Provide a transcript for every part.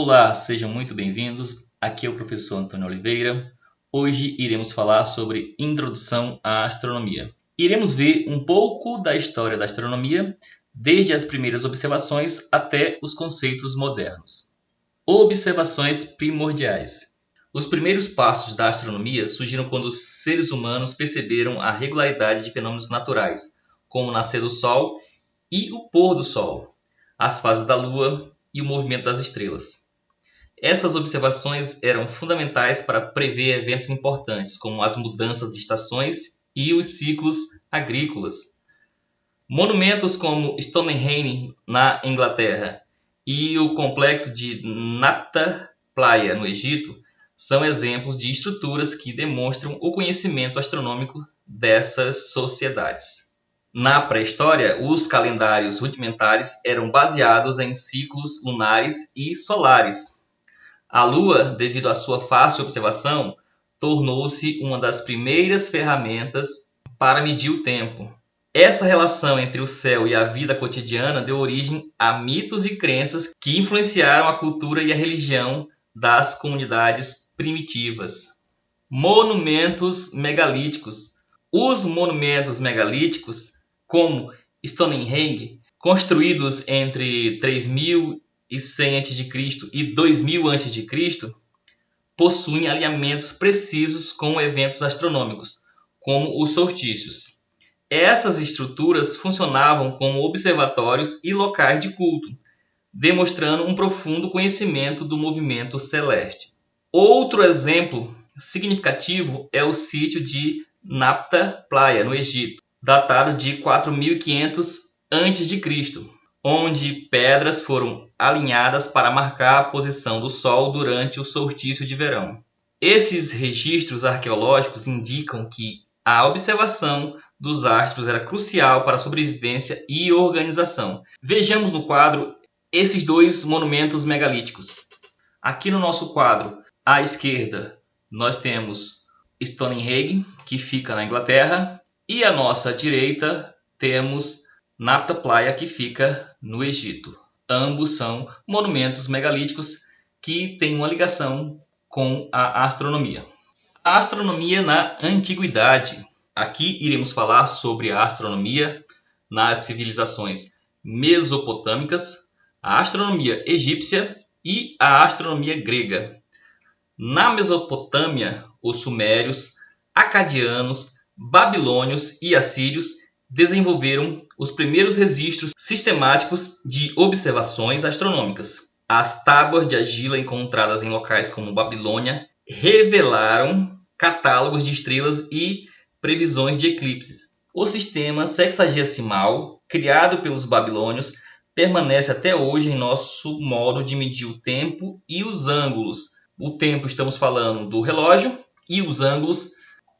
Olá, sejam muito bem-vindos. Aqui é o professor Antônio Oliveira. Hoje iremos falar sobre Introdução à Astronomia. Iremos ver um pouco da história da astronomia, desde as primeiras observações até os conceitos modernos. Observações primordiais. Os primeiros passos da astronomia surgiram quando os seres humanos perceberam a regularidade de fenômenos naturais, como o nascer do Sol e o pôr do Sol, as fases da Lua e o movimento das estrelas. Essas observações eram fundamentais para prever eventos importantes, como as mudanças de estações e os ciclos agrícolas. Monumentos como Stonehenge, na Inglaterra, e o complexo de Nabta Playa, no Egito, são exemplos de estruturas que demonstram o conhecimento astronômico dessas sociedades. Na pré-história, os calendários rudimentares eram baseados em ciclos lunares e solares. A Lua, devido à sua fácil observação, tornou-se uma das primeiras ferramentas para medir o tempo. Essa relação entre o céu e a vida cotidiana deu origem a mitos e crenças que influenciaram a cultura e a religião das comunidades primitivas. Monumentos megalíticos. Os monumentos megalíticos, como Stonehenge, construídos entre 3100 a.C. e 2000 a.C., possuem alinhamentos precisos com eventos astronômicos, como os solstícios. Essas estruturas funcionavam como observatórios e locais de culto, demonstrando um profundo conhecimento do movimento celeste. Outro exemplo significativo é o sítio de Nabta Playa, no Egito, datado de 4500 a.C., onde pedras foram alinhadas para marcar a posição do Sol durante o solstício de verão. Esses registros arqueológicos indicam que a observação dos astros era crucial para a sobrevivência e organização. Vejamos no quadro esses dois monumentos megalíticos. Aqui no nosso quadro, à esquerda, nós temos Stonehenge, que fica na Inglaterra, e à nossa direita temos Nabta Playa, que fica no Egito. Ambos são monumentos megalíticos que têm uma ligação com a astronomia. A astronomia na antiguidade. Aqui iremos falar sobre a astronomia nas civilizações mesopotâmicas, a astronomia egípcia e a astronomia grega. Na Mesopotâmia, os sumérios, acadianos, babilônios e assírios desenvolveram os primeiros registros sistemáticos de observações astronômicas. As tábuas de argila encontradas em locais como Babilônia revelaram catálogos de estrelas e previsões de eclipses. O sistema sexagesimal, criado pelos babilônios, permanece até hoje em nosso modo de medir o tempo e os ângulos. O tempo, estamos falando do relógio, e os ângulos,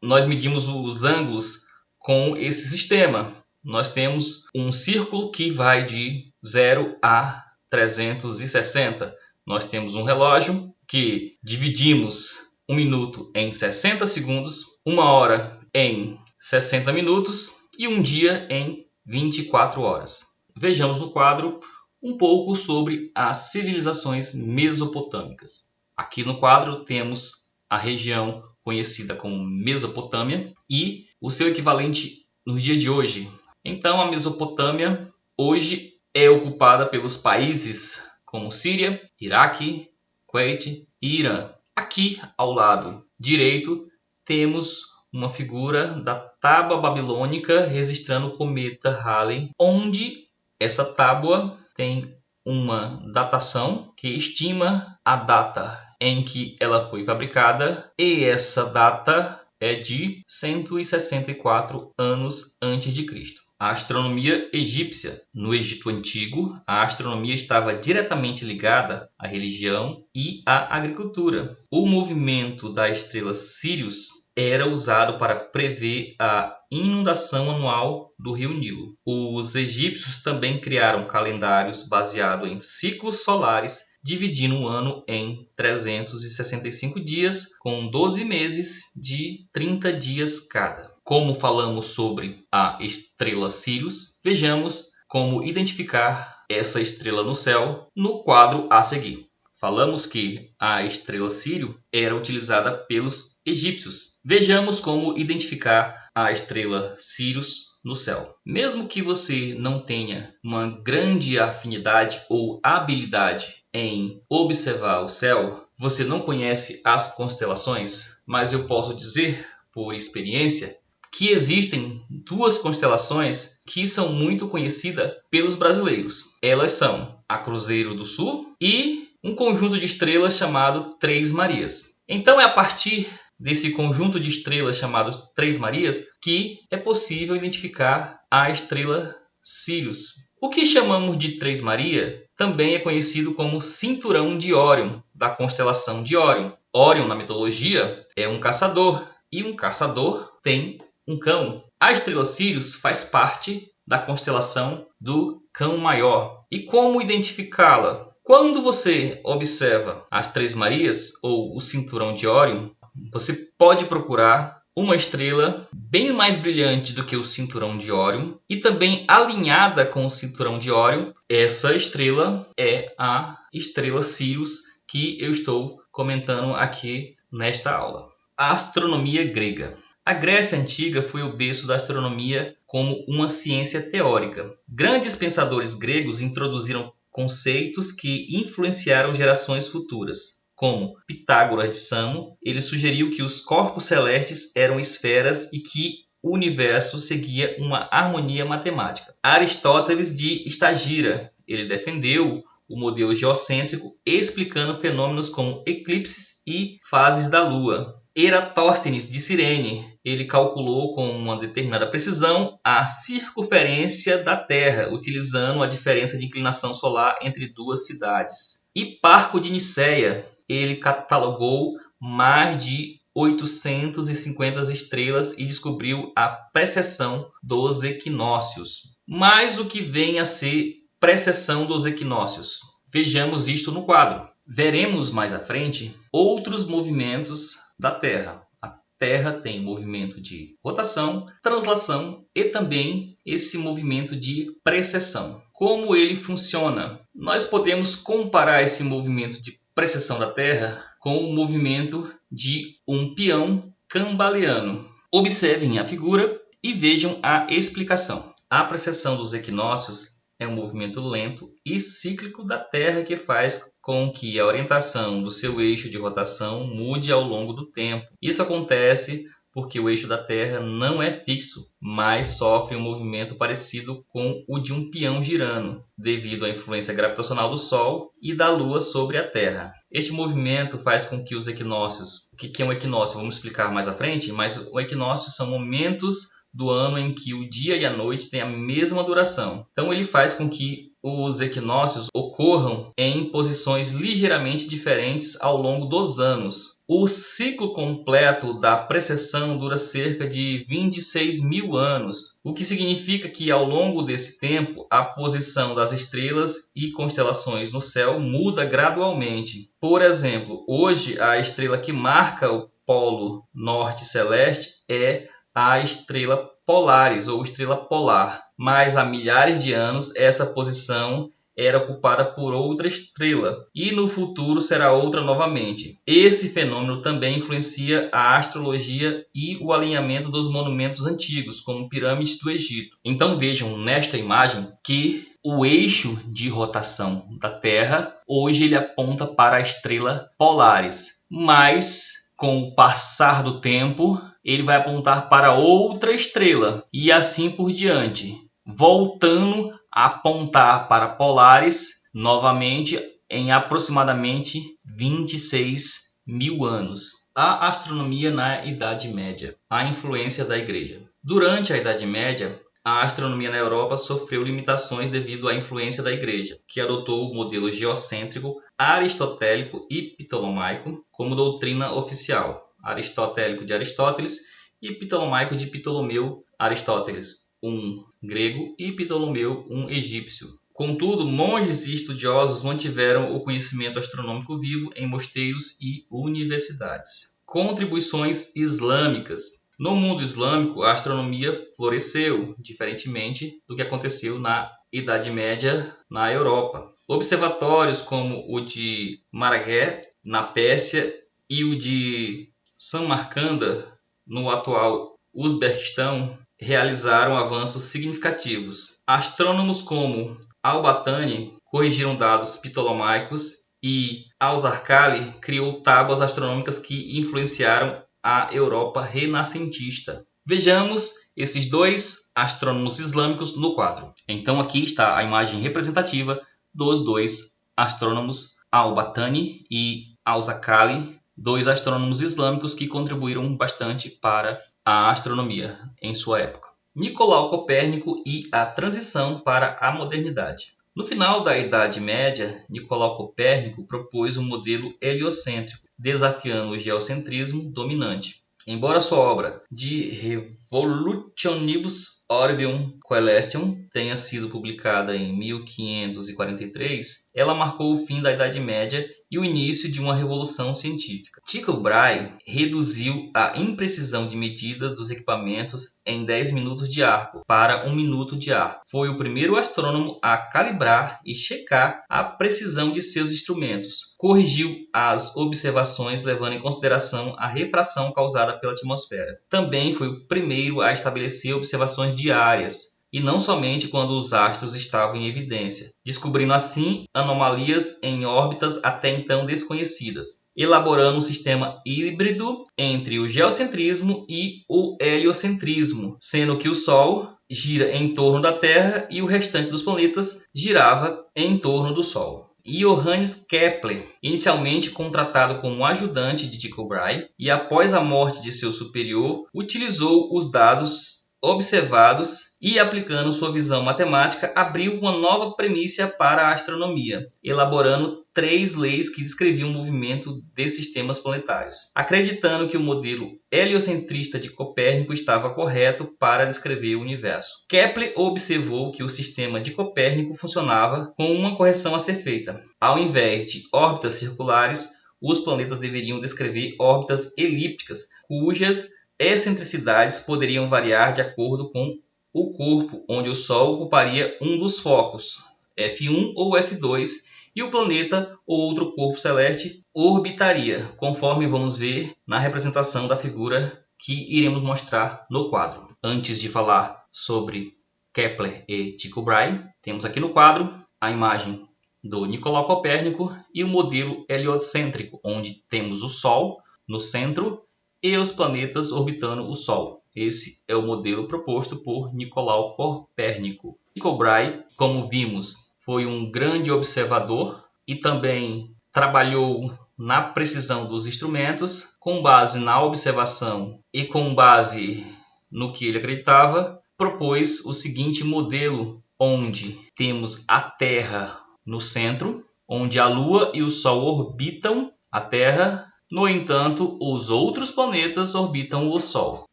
nós medimos os ângulos com esse sistema. Nós temos um círculo que vai de 0 a 360. Nós temos um relógio que dividimos 1 minuto em 60 segundos, 1 hora em 60 minutos e um dia em 24 horas. Vejamos no quadro um pouco sobre as civilizações mesopotâmicas. Aqui no quadro temos a região conhecida como Mesopotâmia e o seu equivalente nos dias de hoje. Então, a Mesopotâmia hoje é ocupada pelos países como Síria, Iraque, Kuwait e Irã. Aqui, ao lado direito, temos uma figura da tábua babilônica registrando o cometa Halley, onde essa tábua tem uma datação que estima a data em que ela foi fabricada, e essa data é de 164 anos antes de Cristo. A astronomia egípcia. No Egito Antigo, a astronomia estava diretamente ligada à religião e à agricultura. O movimento da estrela Sírius era usado para prever a inundação anual do rio Nilo. Os egípcios também criaram calendários baseados em ciclos solares, dividindo o ano em 365 dias, com 12 meses de 30 dias cada. Como falamos sobre a estrela Sírius, vejamos como identificar essa estrela no céu no quadro a seguir. Falamos que a estrela Sírio era utilizada pelos egípcios. Vejamos como identificar a estrela Sirius no céu. Mesmo que você não tenha uma grande afinidade ou habilidade em observar o céu, você não conhece as constelações, mas eu posso dizer, por experiência, que existem duas constelações que são muito conhecidas pelos brasileiros. Elas são a Cruzeiro do Sul e um conjunto de estrelas chamado Três Marias. Então é a partir desse conjunto de estrelas chamado Três Marias que é possível identificar a estrela Sirius. O que chamamos de Três Maria também é conhecido como Cinturão de Órion, da constelação de Órion. Órion, na mitologia, é um caçador, e um caçador tem um cão. A estrela Sirius faz parte da constelação do Cão Maior. E como identificá-la? Quando você observa as Três Marias ou o Cinturão de Órion, você pode procurar uma estrela bem mais brilhante do que o Cinturão de Órion e também alinhada com o Cinturão de Órion. Essa estrela é a estrela Sirius que eu estou comentando aqui nesta aula. A astronomia grega. A Grécia Antiga foi o berço da astronomia como uma ciência teórica. Grandes pensadores gregos introduziram conceitos que influenciaram gerações futuras. Como Pitágoras de Samo, ele sugeriu que os corpos celestes eram esferas e que o universo seguia uma harmonia matemática. Aristóteles de Estagira, ele defendeu o modelo geocêntrico, explicando fenômenos como eclipses e fases da Lua. Eratóstenes de Cirene, ele calculou com uma determinada precisão a circunferência da Terra, utilizando a diferença de inclinação solar entre duas cidades. Hiparco de Niceia, ele catalogou mais de 850 estrelas e descobriu a precessão dos equinócios. Mas o que vem a ser precessão dos equinócios? Vejamos isto no quadro. Veremos mais à frente outros movimentos da Terra. A Terra tem movimento de rotação, translação e também esse movimento de precessão. Como ele funciona? Nós podemos comparar esse movimento de precessão da Terra com o movimento de um peão cambaleano. Observem a figura e vejam a explicação. A precessão dos equinócios é um movimento lento e cíclico da Terra que faz com que a orientação do seu eixo de rotação mude ao longo do tempo. Isso acontece porque o eixo da Terra não é fixo, mas sofre um movimento parecido com o de um peão girando, devido à influência gravitacional do Sol e da Lua sobre a Terra. Este movimento faz com que os equinócios... O que é um equinócio? Vamos explicar mais à frente, mas o equinócio são momentos do ano em que o dia e a noite têm a mesma duração. Então ele faz com que os equinócios ocorram em posições ligeiramente diferentes ao longo dos anos. O ciclo completo da precessão dura cerca de 26 mil anos, o que significa que ao longo desse tempo a posição das estrelas e constelações no céu muda gradualmente. Por exemplo, hoje a estrela que marca o polo norte celeste é a estrela Polaris ou estrela polar, mas há milhares de anos essa posição era ocupada por outra estrela e no futuro será outra novamente. Esse fenômeno também influencia a astrologia e o alinhamento dos monumentos antigos, como pirâmides do Egito. Então vejam nesta imagem que o eixo de rotação da Terra hoje ele aponta para a estrela Polaris, mas com o passar do tempo ele vai apontar para outra estrela e assim por diante, voltando a apontar para Polaris novamente em aproximadamente 26 mil anos. A astronomia na Idade Média, a influência da Igreja. Durante a Idade Média, a astronomia na Europa sofreu limitações devido à influência da Igreja, que adotou o modelo geocêntrico, aristotélico e ptolomaico como doutrina oficial. Aristotélico de Aristóteles e ptolomaico de Ptolomeu Aristóteles, um grego, e Ptolomeu, um egípcio. Contudo, monges e estudiosos mantiveram o conhecimento astronômico vivo em mosteiros e universidades. Contribuições islâmicas. No mundo islâmico, a astronomia floresceu, diferentemente do que aconteceu na Idade Média na Europa. Observatórios como o de Maraghe, na Pérsia, e o de Samarcanda, no atual Uzbequistão, realizaram avanços significativos. Astrônomos como Al-Batani corrigiram dados ptolomaicos e Al-Zarqali criou tábuas astronômicas que influenciaram a Europa renascentista. Vejamos esses dois astrônomos islâmicos no quadro. Então aqui está a imagem representativa dos dois astrônomos Al-Batani e Al-Zarqali, dois astrônomos islâmicos que contribuíram bastante para a astronomia em sua época. Nicolau Copérnico e a transição para a modernidade. No final da Idade Média, Nicolau Copérnico propôs um modelo heliocêntrico, desafiando o geocentrismo dominante. Embora sua obra De Revolutionibus Orbium Coelestium tenha sido publicada em 1543, ela marcou o fim da Idade Média e o início de uma revolução científica. Tycho Brahe reduziu a imprecisão de medidas dos equipamentos em 10 minutos de arco para 1 minuto de arco. Foi o primeiro astrônomo a calibrar e checar a precisão de seus instrumentos. Corrigiu as observações levando em consideração a refração causada pela atmosfera. Também foi o primeiro a estabelecer observações diárias, e não somente quando os astros estavam em evidência, descobrindo assim anomalias em órbitas até então desconhecidas, elaborando um sistema híbrido entre o geocentrismo e o heliocentrismo, sendo que o Sol gira em torno da Terra e o restante dos planetas girava em torno do Sol. Johannes Kepler, inicialmente contratado como ajudante de Tycho Brahe e após a morte de seu superior, utilizou os dados observados e, aplicando sua visão matemática, abriu uma nova premissa para a astronomia, elaborando 3 leis que descreviam o movimento de sistemas planetários, acreditando que o modelo heliocentrista de Copérnico estava correto para descrever o universo. Kepler observou que o sistema de Copérnico funcionava com uma correção a ser feita. Ao invés de órbitas circulares, os planetas deveriam descrever órbitas elípticas, cujas excentricidades poderiam variar de acordo com o corpo, onde o Sol ocuparia um dos focos, F1 ou F2, e o planeta ou outro corpo celeste orbitaria, conforme vamos ver na representação da figura que iremos mostrar no quadro. Antes de falar sobre Kepler e Tycho Brahe, temos aqui no quadro a imagem do Nicolau Copérnico e o modelo heliocêntrico, onde temos o Sol no centro e os planetas orbitando o Sol. Esse é o modelo proposto por Nicolau Copérnico. Tycho Brahe, como vimos, foi um grande observador e também trabalhou na precisão dos instrumentos. Com base na observação e com base no que ele acreditava, propôs o seguinte modelo, onde temos a Terra no centro, onde a Lua e o Sol orbitam a Terra. No entanto, os outros planetas orbitam o Sol.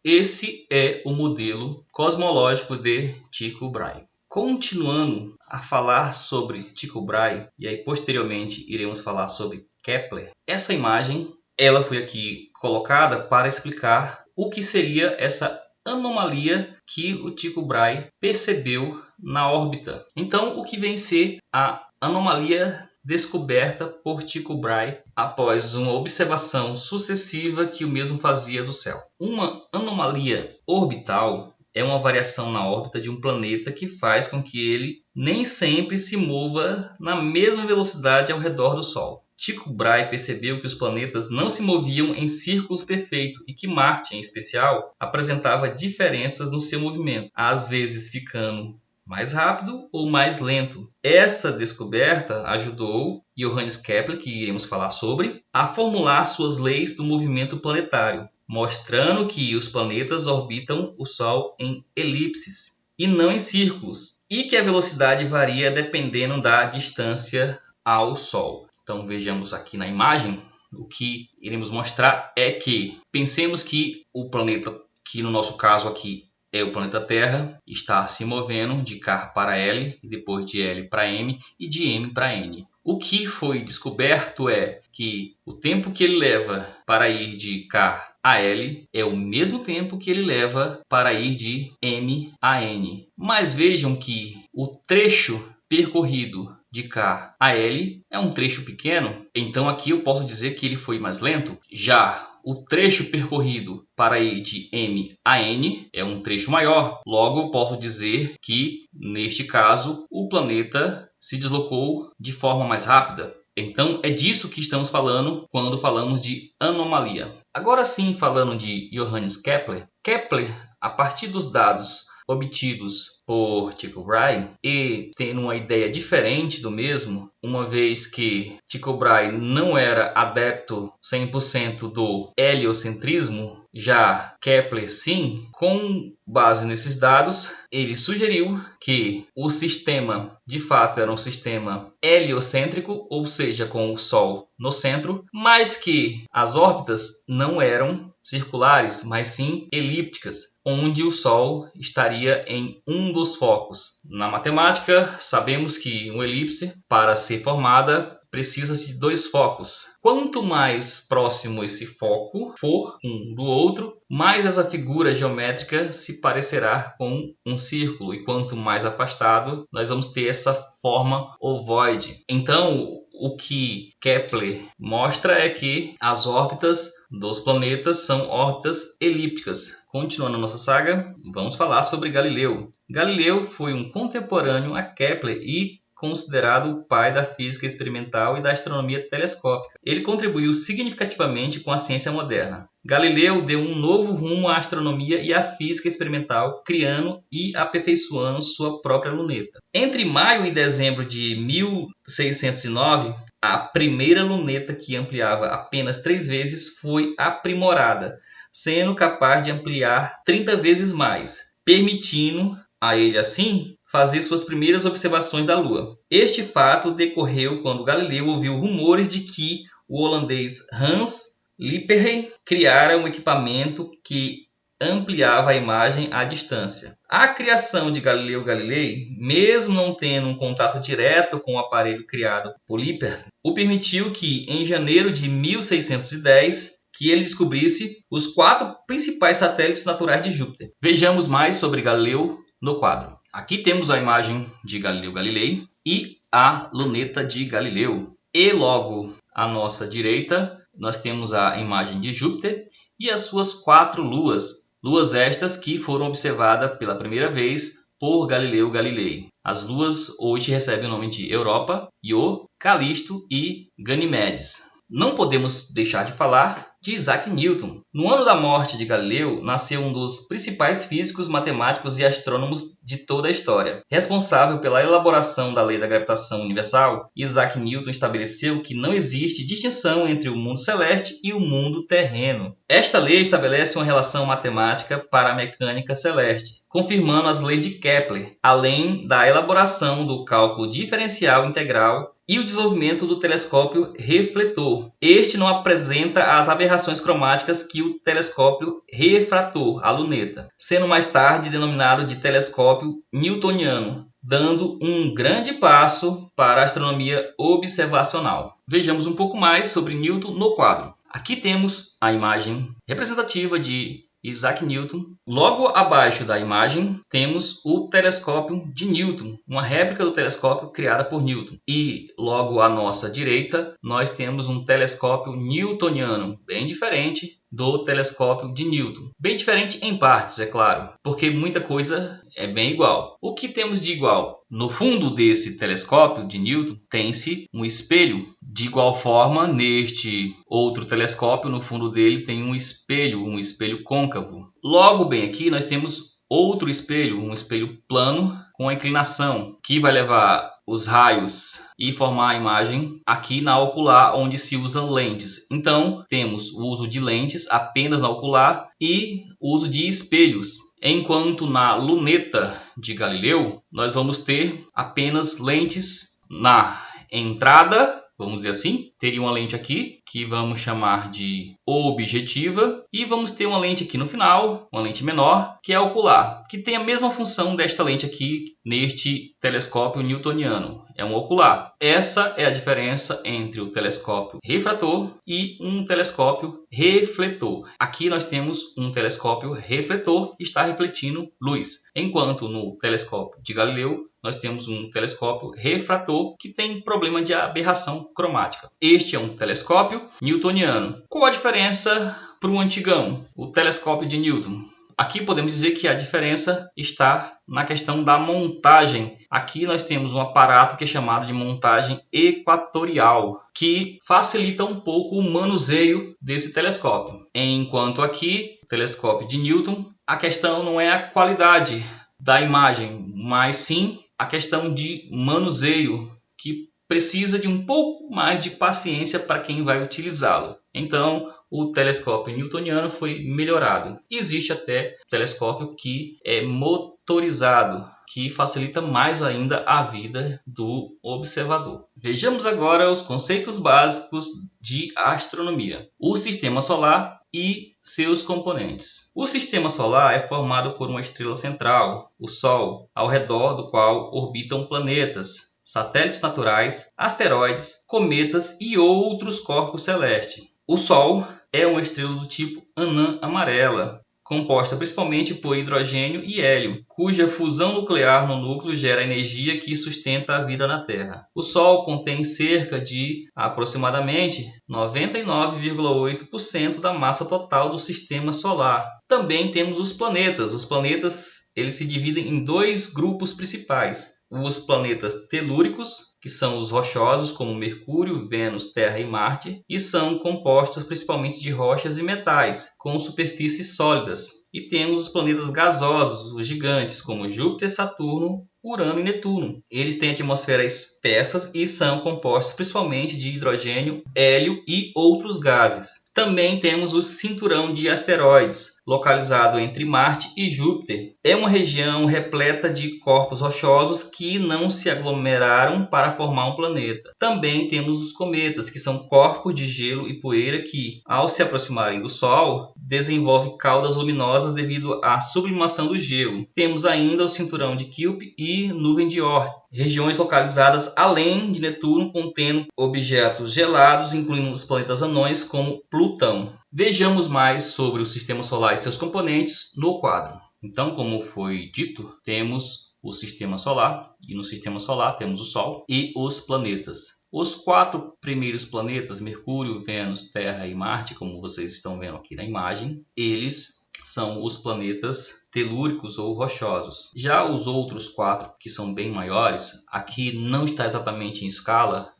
Esse é o modelo cosmológico de Tycho Brahe. Continuando a falar sobre Tycho Brahe, e aí posteriormente iremos falar sobre Kepler, essa imagem ela foi aqui colocada para explicar o que seria essa anomalia que o Tycho Brahe percebeu na órbita. Então, o que vem ser a anomalia descoberta por Tycho Brahe após uma observação sucessiva que o mesmo fazia do céu. Uma anomalia orbital é uma variação na órbita de um planeta que faz com que ele nem sempre se mova na mesma velocidade ao redor do Sol. Tycho Brahe percebeu que os planetas não se moviam em círculos perfeitos e que Marte, em especial, apresentava diferenças no seu movimento, às vezes ficando mais rápido ou mais lento. Essa descoberta ajudou Johannes Kepler, que iremos falar sobre, a formular suas leis do movimento planetário, mostrando que os planetas orbitam o Sol em elipses e não em círculos, e que a velocidade varia dependendo da distância ao Sol. Então vejamos aqui na imagem, o que iremos mostrar é que pensemos que o planeta, que no nosso caso aqui é o planeta Terra, está se movendo de K para L, depois de L para M e de M para N. O que foi descoberto é que o tempo que ele leva para ir de K a L é o mesmo tempo que ele leva para ir de M a N. Mas vejam que o trecho percorrido de K a L é um trecho pequeno, então aqui eu posso dizer que ele foi mais lento. Já o trecho percorrido para ir de M a N é um trecho maior, logo eu posso dizer que, neste caso, o planeta se deslocou de forma mais rápida. Então é disso que estamos falando quando falamos de anomalia. Agora sim, falando de Johannes Kepler. Kepler, a partir dos dados obtidos por Tycho Brahe e tendo uma ideia diferente do mesmo, uma vez que Tycho Brahe não era adepto 100% do heliocentrismo, já Kepler sim, com base nesses dados, ele sugeriu que o sistema de fato era um sistema heliocêntrico, ou seja, com o Sol no centro, mas que as órbitas não eram circulares, mas sim elípticas, onde o Sol estaria em um dos focos. Na matemática, sabemos que uma elipse, para ser formada, precisa-se de dois focos. Quanto mais próximo esse foco for um do outro, mais essa figura geométrica se parecerá com um círculo, e quanto mais afastado, nós vamos ter essa forma ovoide. Então, o que Kepler mostra é que as órbitas dos planetas são órbitas elípticas. Continuando a nossa saga, vamos falar sobre Galileu. Galileu foi um contemporâneo a Kepler e considerado o pai da física experimental e da astronomia telescópica. Ele contribuiu significativamente com a ciência moderna. Galileu deu um novo rumo à astronomia e à física experimental, criando e aperfeiçoando sua própria luneta. Entre maio e dezembro de 1609, a primeira luneta, que ampliava apenas 3 vezes, foi aprimorada, sendo capaz de ampliar 30 vezes mais, permitindo a ele, assim, fazer suas primeiras observações da Lua. Este fato decorreu quando Galileu ouviu rumores de que o holandês Hans Lippershey criara um equipamento que ampliava a imagem à distância. A criação de Galileu Galilei, mesmo não tendo um contato direto com o aparelho criado por Lippershey, o permitiu que, em janeiro de 1610, que ele descobrisse os 4 principais satélites naturais de Júpiter. Vejamos mais sobre Galileu no quadro. Aqui temos a imagem de Galileu Galilei e a luneta de Galileu. E logo à nossa direita, nós temos a imagem de Júpiter e as suas 4 luas. Luas estas que foram observadas pela primeira vez por Galileu Galilei. As luas hoje recebem o nome de Europa, Io, Calisto e Ganimedes. Não podemos deixar de falar de Isaac Newton. No ano da morte de Galileu, nasceu um dos principais físicos, matemáticos e astrônomos de toda a história. Responsável pela elaboração da lei da gravitação universal, Isaac Newton estabeleceu que não existe distinção entre o mundo celeste e o mundo terreno. Esta lei estabelece uma relação matemática para a mecânica celeste, confirmando as leis de Kepler, além da elaboração do cálculo diferencial integral e o desenvolvimento do telescópio refletor. Este não apresenta as aberrações cromáticas que o telescópio refrator, a luneta, sendo mais tarde denominado de telescópio newtoniano, dando um grande passo para a astronomia observacional. Vejamos um pouco mais sobre Newton no quadro. Aqui temos a imagem representativa de Isaac Newton. Logo abaixo da imagem temos o telescópio de Newton, uma réplica do telescópio criada por Newton. E logo à nossa direita nós temos um telescópio newtoniano, bem diferente do telescópio de Newton. Bem diferente em partes, é claro, porque muita coisa é bem igual. O que temos de igual? No fundo desse telescópio de Newton tem-se um espelho. De igual forma, neste outro telescópio, no fundo dele tem um espelho côncavo. Logo bem aqui nós temos outro espelho, um espelho plano com inclinação, que vai levar os raios e formar a imagem aqui na ocular, onde se usam lentes. Então, temos o uso de lentes apenas na ocular e o uso de espelhos. Enquanto na luneta de Galileu, nós vamos ter apenas lentes na entrada vamos dizer assim. Teria uma lente aqui, que vamos chamar de objetiva, e vamos ter uma lente aqui no final, uma lente menor, que é ocular, que tem a mesma função desta lente aqui neste telescópio newtoniano. É um ocular. Essa é a diferença entre o telescópio refrator e um telescópio refletor. Aqui nós temos um telescópio refletor que está refletindo luz, enquanto no telescópio de Galileu nós temos um telescópio refrator que tem problema de aberração cromática. Este é um telescópio newtoniano. Qual a diferença para o antigão, o telescópio de Newton? Aqui podemos dizer que a diferença está na questão da montagem. Aqui nós temos um aparato que é chamado de montagem equatorial, que facilita um pouco o manuseio desse telescópio. Enquanto aqui, o telescópio de Newton, a questão não é a qualidade da imagem, mas sim a questão de manuseio, que precisa de um pouco mais de paciência para quem vai utilizá-lo. Então, o telescópio newtoniano foi melhorado. Existe até telescópio que é motorizado, que facilita mais ainda a vida do observador. Vejamos agora os conceitos básicos de astronomia. O sistema solar e seus componentes. O sistema solar é formado por uma estrela central, o Sol, ao redor do qual orbitam planetas, satélites naturais, asteroides, cometas e outros corpos celestes. O Sol é uma estrela do tipo anã amarela, composta principalmente por hidrogênio e hélio, cuja fusão nuclear no núcleo gera energia que sustenta a vida na Terra. O Sol contém cerca de aproximadamente 99,8% da massa total do sistema solar. Também temos os planetas. Os planetas eles se dividem em dois grupos principais. Os planetas telúricos, que são os rochosos, como Mercúrio, Vênus, Terra e Marte, e são compostos principalmente de rochas e metais, com superfícies sólidas. E temos os planetas gasosos, os gigantes, como Júpiter, Saturno, Urano e Netuno. Eles têm atmosferas espessas e são compostos principalmente de hidrogênio, hélio e outros gases. Também temos o cinturão de asteroides, localizado entre Marte e Júpiter. É uma região repleta de corpos rochosos que não se aglomeraram para formar um planeta. Também temos os cometas, que são corpos de gelo e poeira que, ao se aproximarem do Sol, desenvolvem caudas luminosas devido à sublimação do gelo. Temos ainda o cinturão de Kuiper e nuvem de Oort, regiões localizadas além de Netuno, contendo objetos gelados, incluindo os planetas anões como Plutão. Vejamos mais sobre o sistema solar e seus componentes no quadro. Então, como foi dito, temos o sistema solar, e no sistema solar temos o Sol e os planetas. Os 4 primeiros planetas, Mercúrio, Vênus, Terra e Marte, como vocês estão vendo aqui na imagem, eles são os planetas telúricos ou rochosos. Já os outros 4, que são bem maiores, aqui não está exatamente em escala,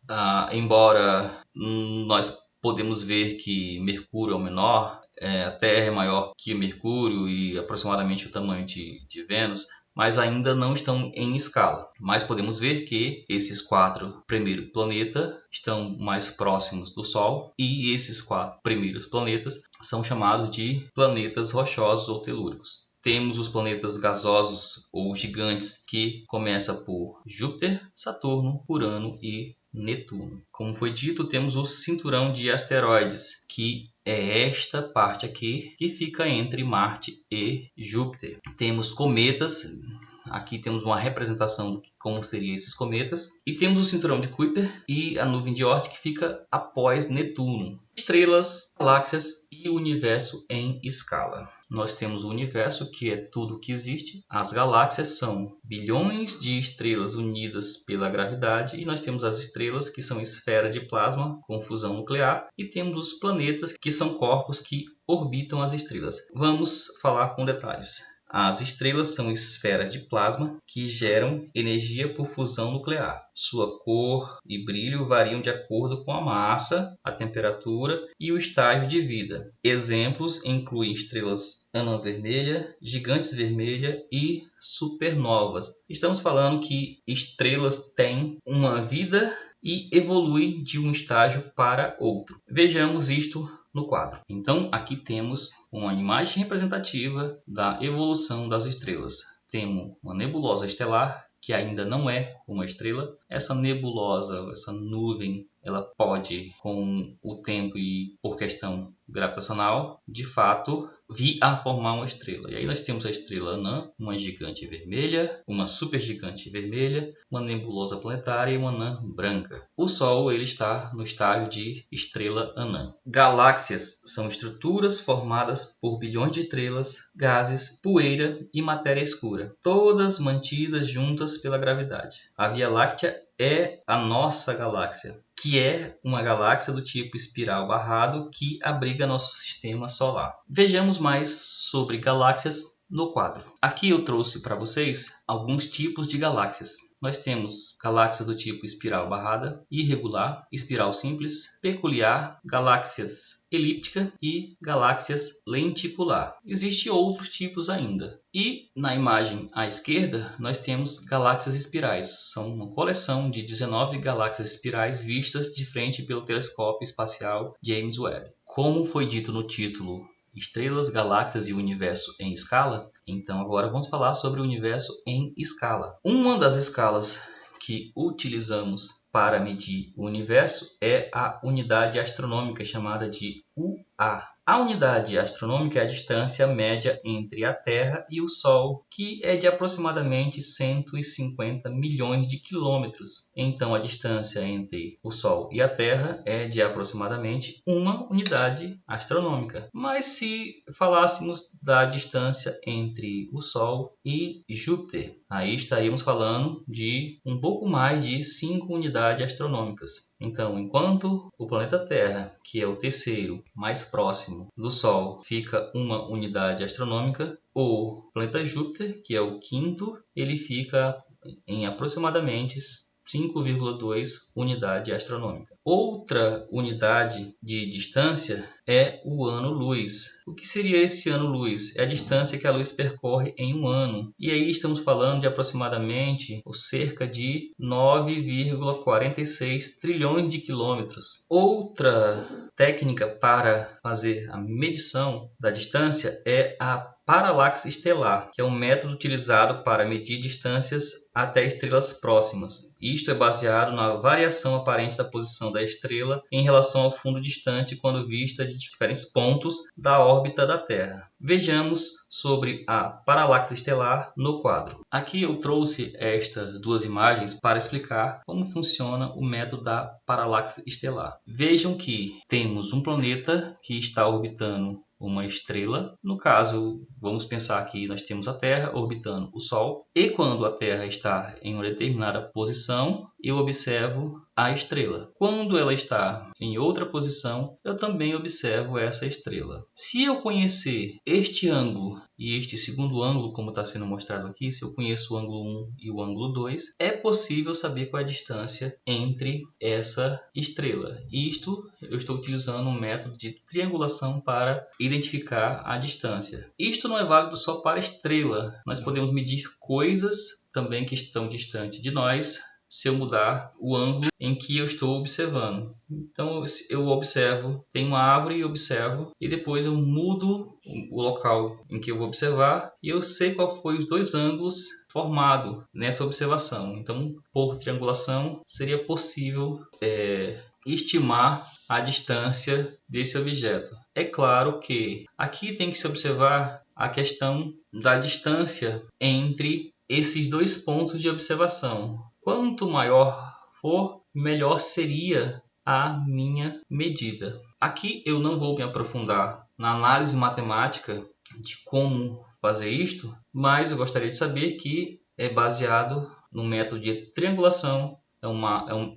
embora nós podemos ver que Mercúrio é o menor, a Terra é maior que Mercúrio e aproximadamente o tamanho de Vênus, mas ainda não estão em escala. Mas podemos ver que esses 4 primeiros planetas estão mais próximos do Sol e esses 4 primeiros planetas são chamados de planetas rochosos ou telúricos. Temos os planetas gasosos ou gigantes, que começa por Júpiter, Saturno, Urano e Netuno. Como foi dito, temos o cinturão de asteroides, que é esta parte aqui que fica entre Marte e Júpiter. Temos cometas, aqui temos uma representação de como seriam esses cometas. E temos o cinturão de Kuiper e a nuvem de Oort, que fica após Netuno. Estrelas, galáxias e o universo em escala. Nós temos o universo, que é tudo que existe. As galáxias são bilhões de estrelas unidas pela gravidade. E nós temos as estrelas, que são esferas de plasma com fusão nuclear. E temos os planetas, que são corpos que orbitam as estrelas. Vamos falar com detalhes. As estrelas são esferas de plasma que geram energia por fusão nuclear. Sua cor e brilho variam de acordo com a massa, a temperatura e o estágio de vida. Exemplos incluem estrelas anãs vermelhas, gigantes vermelhas e supernovas. Estamos falando que estrelas têm uma vida e evoluem de um estágio para outro. Vejamos isto no quadro. Então, aqui temos uma imagem representativa da evolução das estrelas. Temos uma nebulosa estelar, que ainda não é uma estrela. Essa nebulosa, essa nuvem, ela pode, com o tempo e por questão gravitacional, de fato, vir a formar uma estrela. E aí nós temos a estrela anã, uma gigante vermelha, uma supergigante vermelha, uma nebulosa planetária e uma anã branca. O Sol ele está no estágio de estrela anã. Galáxias são estruturas formadas por bilhões de estrelas, gases, poeira e matéria escura, todas mantidas juntas pela gravidade. A Via Láctea é a nossa galáxia, que é uma galáxia do tipo espiral barrado que abriga nosso sistema solar. Vejamos mais sobre galáxias no quadro. Aqui eu trouxe para vocês alguns tipos de galáxias. Nós temos galáxias do tipo espiral barrada, irregular, espiral simples, peculiar, galáxias elíptica e galáxias lenticular. Existem outros tipos ainda. E na imagem à esquerda nós temos galáxias espirais. São uma coleção de 19 galáxias espirais vistas de frente pelo telescópio espacial James Webb. Como foi dito no título Estrelas, Galáxias e o Universo em Escala, então agora vamos falar sobre o universo em escala. Uma das escalas que utilizamos para medir o universo é a unidade astronômica chamada de UA. A unidade astronômica é a distância média entre a Terra e o Sol, que é de aproximadamente 150 milhões de quilômetros. Então, a distância entre o Sol e a Terra é de aproximadamente uma unidade astronômica. Mas se falássemos da distância entre o Sol e Júpiter, aí estaríamos falando de um pouco mais de 5 unidades astronômicas. Então, enquanto o planeta Terra, que é o terceiro mais próximo do Sol, fica uma unidade astronômica, o planeta Júpiter, que é o quinto, ele fica em aproximadamente 5,2 unidade astronômica. Outra unidade de distância é o ano-luz. O que seria esse ano-luz? É a distância que a luz percorre em um ano. E aí estamos falando de aproximadamente ou cerca de 9,46 trilhões de quilômetros. Outra técnica para fazer a medição da distância é a paralaxe estelar, que é um método utilizado para medir distâncias até estrelas próximas. Isto é baseado na variação aparente da posição da estrela em relação ao fundo distante quando vista de diferentes pontos da órbita da Terra. Vejamos sobre a paralaxe estelar no quadro. Aqui eu trouxe estas duas imagens para explicar como funciona o método da paralaxe estelar. Vejam que temos um planeta que está orbitando uma estrela. No caso, vamos pensar que nós temos a Terra orbitando o Sol, e quando a Terra está em uma determinada posição, eu observo a estrela. Quando ela está em outra posição, eu também observo essa estrela. Se eu conhecer este ângulo e este segundo ângulo, como está sendo mostrado aqui, se eu conheço o ângulo 1 e o ângulo 2, é possível saber qual é a distância entre essa estrela. Isto eu estou utilizando um método de triangulação para identificar a distância. Isto não é válido só para a estrela. Nós podemos medir coisas também que estão distantes de nós, se eu mudar o ângulo em que eu estou observando. Então eu observo, tem uma árvore e observo, e depois eu mudo o local em que eu vou observar e eu sei qual foi os dois ângulos formados nessa observação. Então, por triangulação, seria possível estimar a distância desse objeto. É claro que aqui tem que se observar a questão da distância entre esses dois pontos de observação. Quanto maior for, melhor seria a minha medida. Aqui eu não vou me aprofundar na análise matemática de como fazer isto, mas eu gostaria de saber que é baseado no método de triangulação.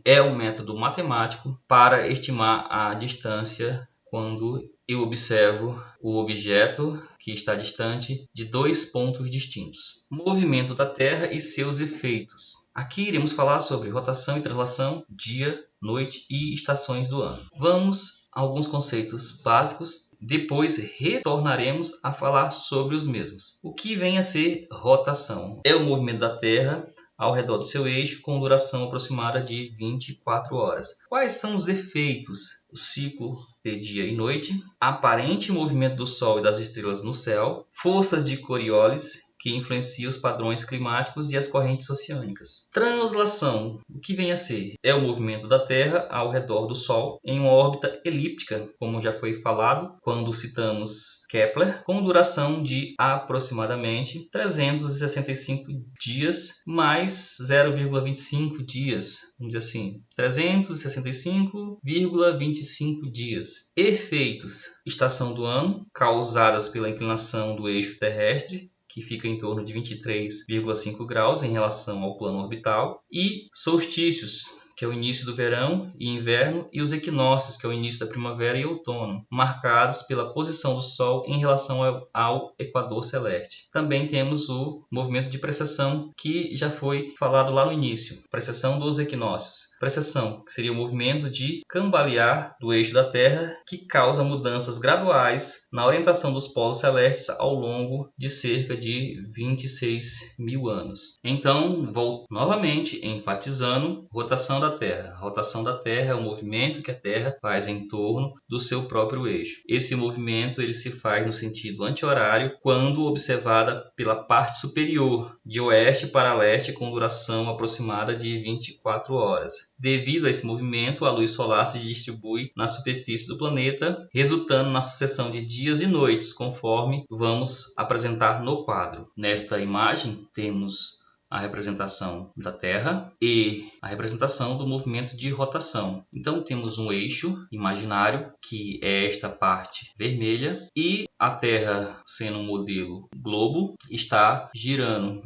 É um método matemático para estimar a distância quando eu observo o objeto que está distante de dois pontos distintos. Movimento da Terra e seus efeitos. Aqui iremos falar sobre rotação e translação, dia, noite e estações do ano. Vamos a alguns conceitos básicos, depois retornaremos a falar sobre os mesmos. O que vem a ser rotação? É o movimento da Terra ao redor do seu eixo com duração aproximada de 24 horas. Quais são os efeitos? O ciclo de dia e noite, aparente movimento do Sol e das estrelas no céu, forças de Coriolis que influencia os padrões climáticos e as correntes oceânicas. Translação, o que vem a ser? É o movimento da Terra ao redor do Sol em uma órbita elíptica, como já foi falado quando citamos Kepler, com duração de aproximadamente 365 dias mais 0,25 dias, vamos dizer assim, 365,25 dias. Efeitos: estação do ano, causadas pela inclinação do eixo terrestre, que fica em torno de 23,5 graus em relação ao plano orbital, e solstícios, que é o início do verão e inverno, e os equinócios, que é o início da primavera e outono, marcados pela posição do Sol em relação ao equador celeste. Também temos o movimento de precessão, que já foi falado lá no início, precessão dos equinócios. Precessão, que seria o movimento de cambalear do eixo da Terra, que causa mudanças graduais na orientação dos polos celestes ao longo de cerca de 26 mil anos. Então, volto novamente enfatizando rotação da Terra. A rotação da Terra é o movimento que a Terra faz em torno do seu próprio eixo. Esse movimento ele se faz no sentido anti-horário quando observada pela parte superior, de oeste para leste, com duração aproximada de 24 horas. Devido a esse movimento, a luz solar se distribui na superfície do planeta, resultando na sucessão de dias e noites, conforme vamos apresentar no quadro. Nesta imagem, temos a representação da Terra e a representação do movimento de rotação. Então temos um eixo imaginário, que é esta parte vermelha, e a Terra, sendo um modelo globo, está girando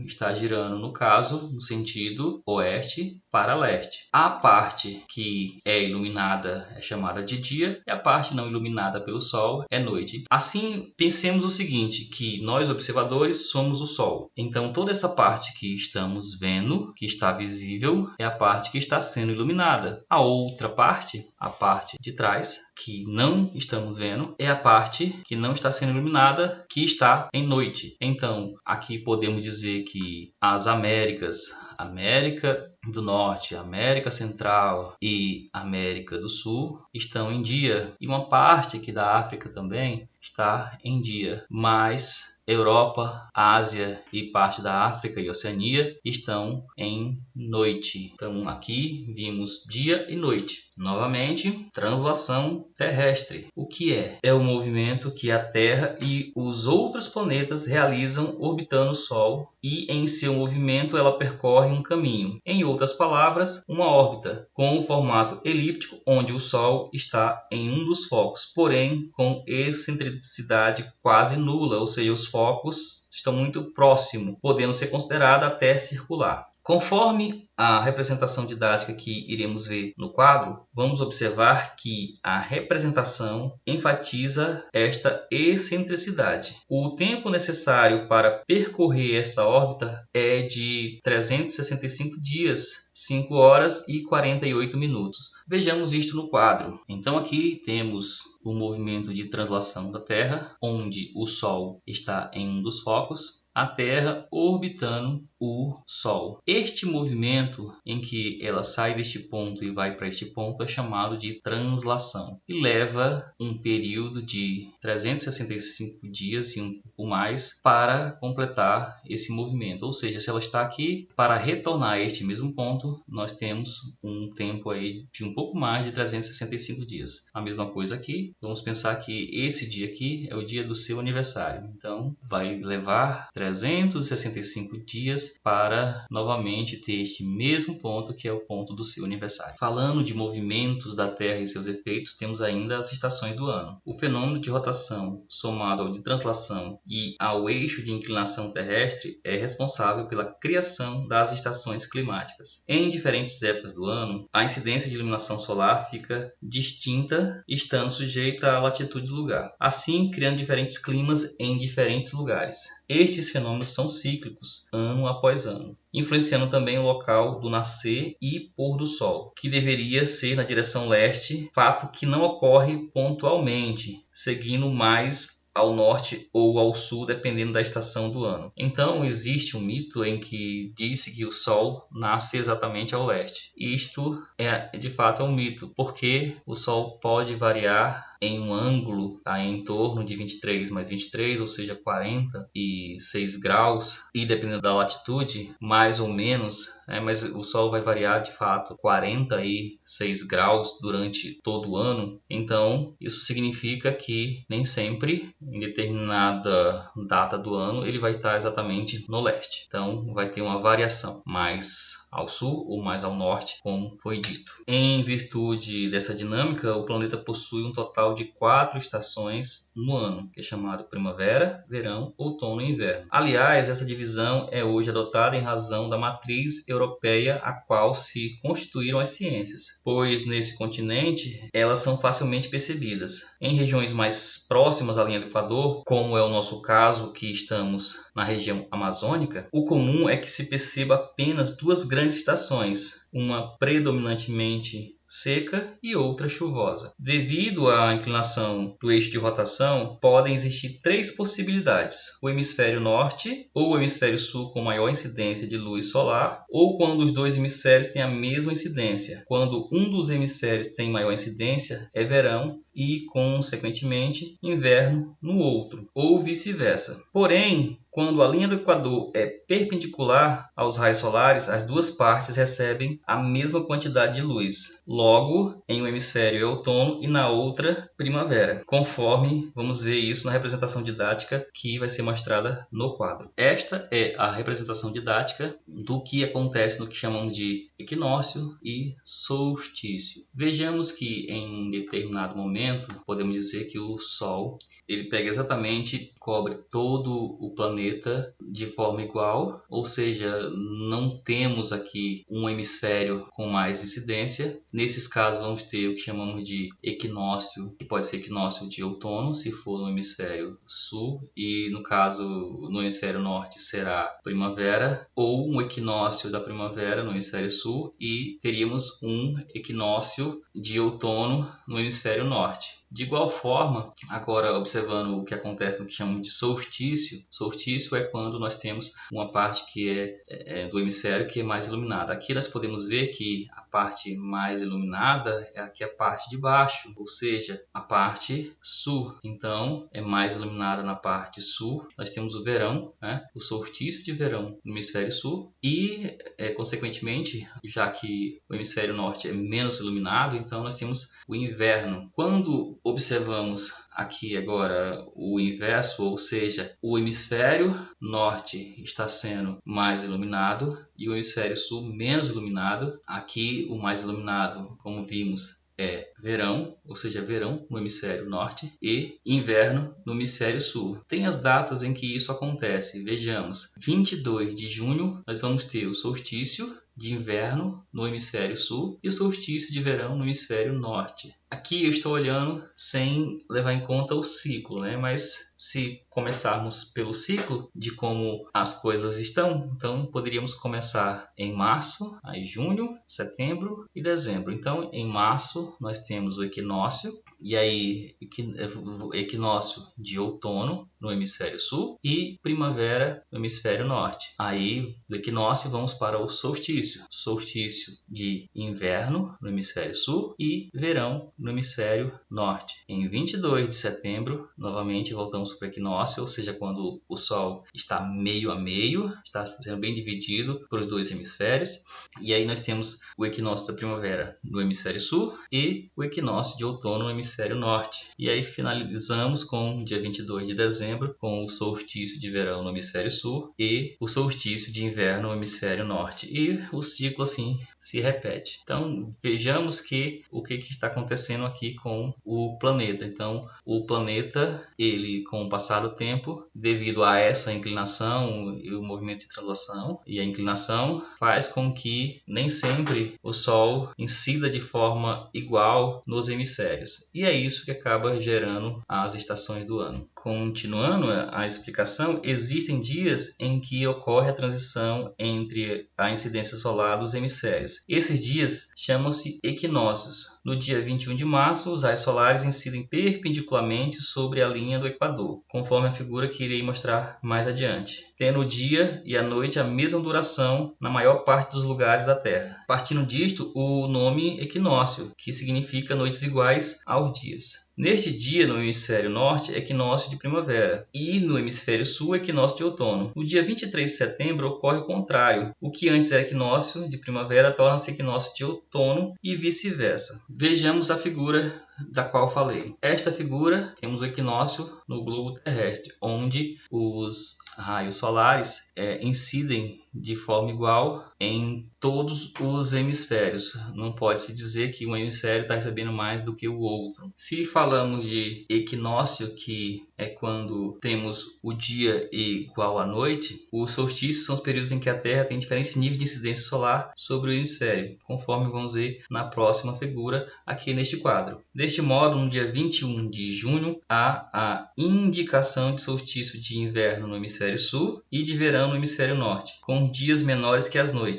no caso, no sentido oeste para leste. A parte que é iluminada é chamada de dia e a parte não iluminada pelo Sol é noite. Assim, pensemos o seguinte, que nós observadores somos o Sol. Então toda essa parte que estamos vendo, que está visível, é a parte que está sendo iluminada. A outra parte, a parte de trás, que não estamos vendo, é a parte que não está sendo iluminada, que está em noite. Então, aqui podemos dizer que as Américas, América do Norte, América Central e América do Sul estão em dia, e uma parte aqui da África também está em dia, mas Europa, Ásia e parte da África e Oceania estão em noite. Então aqui vimos dia e noite. Novamente, translação terrestre. O que é? É o movimento que a Terra e os outros planetas realizam orbitando o Sol, e em seu movimento ela percorre um caminho. Em outras palavras, uma órbita com um formato elíptico, onde o Sol está em um dos focos, porém com excentricidade quase nula, ou seja, os focos estão muito próximos, podendo ser considerada até circular. Conforme a representação didática que iremos ver no quadro, vamos observar que a representação enfatiza esta excentricidade. O tempo necessário para percorrer esta órbita é de 365 dias, 5 horas e 48 minutos. Vejamos isto no quadro. Então aqui temos o movimento de translação da Terra, onde o Sol está em um dos focos, a Terra orbitando o Sol. Este movimento em que ela sai deste ponto e vai para este ponto é chamado de translação, e leva um período de 365 dias e um pouco mais para completar esse movimento. Ou seja, se ela está aqui, para retornar a este mesmo ponto, nós temos um tempo aí de um pouco mais de 365 dias. A mesma coisa aqui, vamos pensar que esse dia aqui é o dia do seu aniversário. Então, vai levar 365 dias para novamente ter este mesmo ponto, que é o ponto do seu aniversário. Falando de movimentos da Terra e seus efeitos, temos ainda as estações do ano. O fenômeno de rotação, somado ao de translação e ao eixo de inclinação terrestre, é responsável pela criação das estações climáticas. Em diferentes épocas do ano, a incidência de iluminação solar fica distinta, estando sujeita à latitude do lugar, assim criando diferentes climas em diferentes lugares. Estes fenômenos são cíclicos, ano após ano, influenciando também o local do nascer e pôr do sol, que deveria ser na direção leste, fato que não ocorre pontualmente, seguindo mais ao norte ou ao sul, dependendo da estação do ano. Então, existe um mito em que diz que o Sol nasce exatamente ao leste. Isto é, de fato, um mito, porque o Sol pode variar em um ângulo em torno de 23 mais 23, ou seja, 46 graus, e dependendo da latitude, mais ou menos, mas o Sol vai variar de fato 46 graus durante todo o ano. Então, isso significa que nem sempre, em determinada data do ano, ele vai estar exatamente no leste. Então, vai ter uma variação mais ao sul ou mais ao norte, como foi dito. Em virtude dessa dinâmica, o planeta possui um total de 4 estações no ano, que é chamado primavera, verão, outono e inverno. Aliás, essa divisão é hoje adotada em razão da matriz europeia a qual se constituíram as ciências, pois nesse continente elas são facilmente percebidas. Em regiões mais próximas à linha do Equador, como é o nosso caso, que estamos na região amazônica, o comum é que se perceba apenas 2 grandes estações, uma predominantemente seca e outra chuvosa. Devido à inclinação do eixo de rotação, podem existir 3 possibilidades: o hemisfério norte ou o hemisfério sul com maior incidência de luz solar, ou quando os 2 hemisférios têm a mesma incidência. Quando um dos hemisférios tem maior incidência, é verão e, consequentemente, inverno no outro, ou vice-versa. Porém, quando a linha do Equador é perpendicular aos raios solares, as 2 partes recebem a mesma quantidade de luz. Logo, em um hemisfério é outono e na outra primavera, conforme vamos ver isso na representação didática que vai ser mostrada no quadro. Esta é a representação didática do que acontece no que chamamos de equinócio e solstício. Vejamos que em determinado momento podemos dizer que o Sol ele pega exatamente, cobre todo o planeta de forma igual, ou seja, não temos aqui um hemisfério com mais incidência. Nesses casos vamos ter o que chamamos de equinócio, que pode ser equinócio de outono, se for no hemisfério sul, e no caso no hemisfério norte será primavera, ou um equinócio da primavera no hemisfério sul, e teríamos um equinócio de outono no hemisfério norte. De igual forma, agora observando o que acontece no que chamamos de solstício. Solstício é quando nós temos uma parte que é do hemisfério que é mais iluminada. Aqui nós podemos ver que a parte mais iluminada é aqui a parte de baixo, ou seja, a parte sul. Então, é mais iluminada na parte sul. Nós temos o verão, o solstício de verão no hemisfério sul e, consequentemente, já que o hemisfério norte é menos iluminado, então nós temos o inverno. Quando observamos aqui agora o inverso, ou seja, o hemisfério norte está sendo mais iluminado e o hemisfério sul menos iluminado. Aqui o mais iluminado, como vimos, é verão, ou seja, verão no hemisfério norte e inverno no hemisfério sul. Tem as datas em que isso acontece. Vejamos, 22 de junho nós vamos ter o solstício de inverno no hemisfério sul e o solstício de verão no hemisfério norte. Aqui eu estou olhando sem levar em conta o ciclo, mas se começarmos pelo ciclo de como as coisas estão, então poderíamos começar em março, aí junho, setembro e dezembro. Então, em março nós temos o equinócio, e aí equinócio de outono no hemisfério sul e primavera no hemisfério norte. Aí do equinócio vamos para o solstício, solstício de inverno no hemisfério sul e verão no hemisfério norte. Em 22 de setembro, novamente voltamos para o equinócio, ou seja, quando o Sol está meio a meio, está sendo bem dividido por os 2 hemisférios. E aí nós temos o equinócio da primavera no hemisfério sul e o equinócio de outono no hemisfério norte. E aí finalizamos com o dia 22 de dezembro, com o solstício de verão no hemisfério sul e o solstício de inverno no hemisfério norte. E o ciclo assim se repete. Então vejamos que o que está acontecendo aqui com o planeta. Então o planeta, ele com o passar do tempo, devido a essa inclinação e o movimento de translação, e a inclinação faz com que nem sempre o Sol incida de forma igual nos hemisférios. E é isso que acaba gerando as estações do ano. Continuando continuando a explicação, existem dias em que ocorre a transição entre a incidência solar dos hemisférios. Esses dias chamam-se equinócios. No dia 21 de março, os raios solares incidem perpendicularmente sobre a linha do Equador, conforme a figura que irei mostrar mais adiante, tendo o dia e a noite a mesma duração na maior parte dos lugares da Terra. Partindo disto, o nome equinócio, que significa noites iguais aos dias. Neste dia, no hemisfério norte, é equinócio de primavera, e no hemisfério sul, equinócio de outono. No dia 23 de setembro, ocorre o contrário. O que antes era equinócio de primavera torna-se equinócio de outono e vice-versa. Vejamos a figura da qual falei. Esta figura, temos o equinócio no globo terrestre, onde os raios solares incidem de forma igual em todos os hemisférios. Não pode-se dizer que um hemisfério está recebendo mais do que o outro. Se falamos de equinócio, que é quando temos o dia igual à noite, os solstícios são os períodos em que a Terra tem diferentes níveis de incidência solar sobre o hemisfério, conforme vamos ver na próxima figura aqui neste quadro. Deste modo, no dia 21 de junho, há a indicação de solstício de inverno no hemisfério sul e de verão no hemisfério norte, com dias menores que as noites.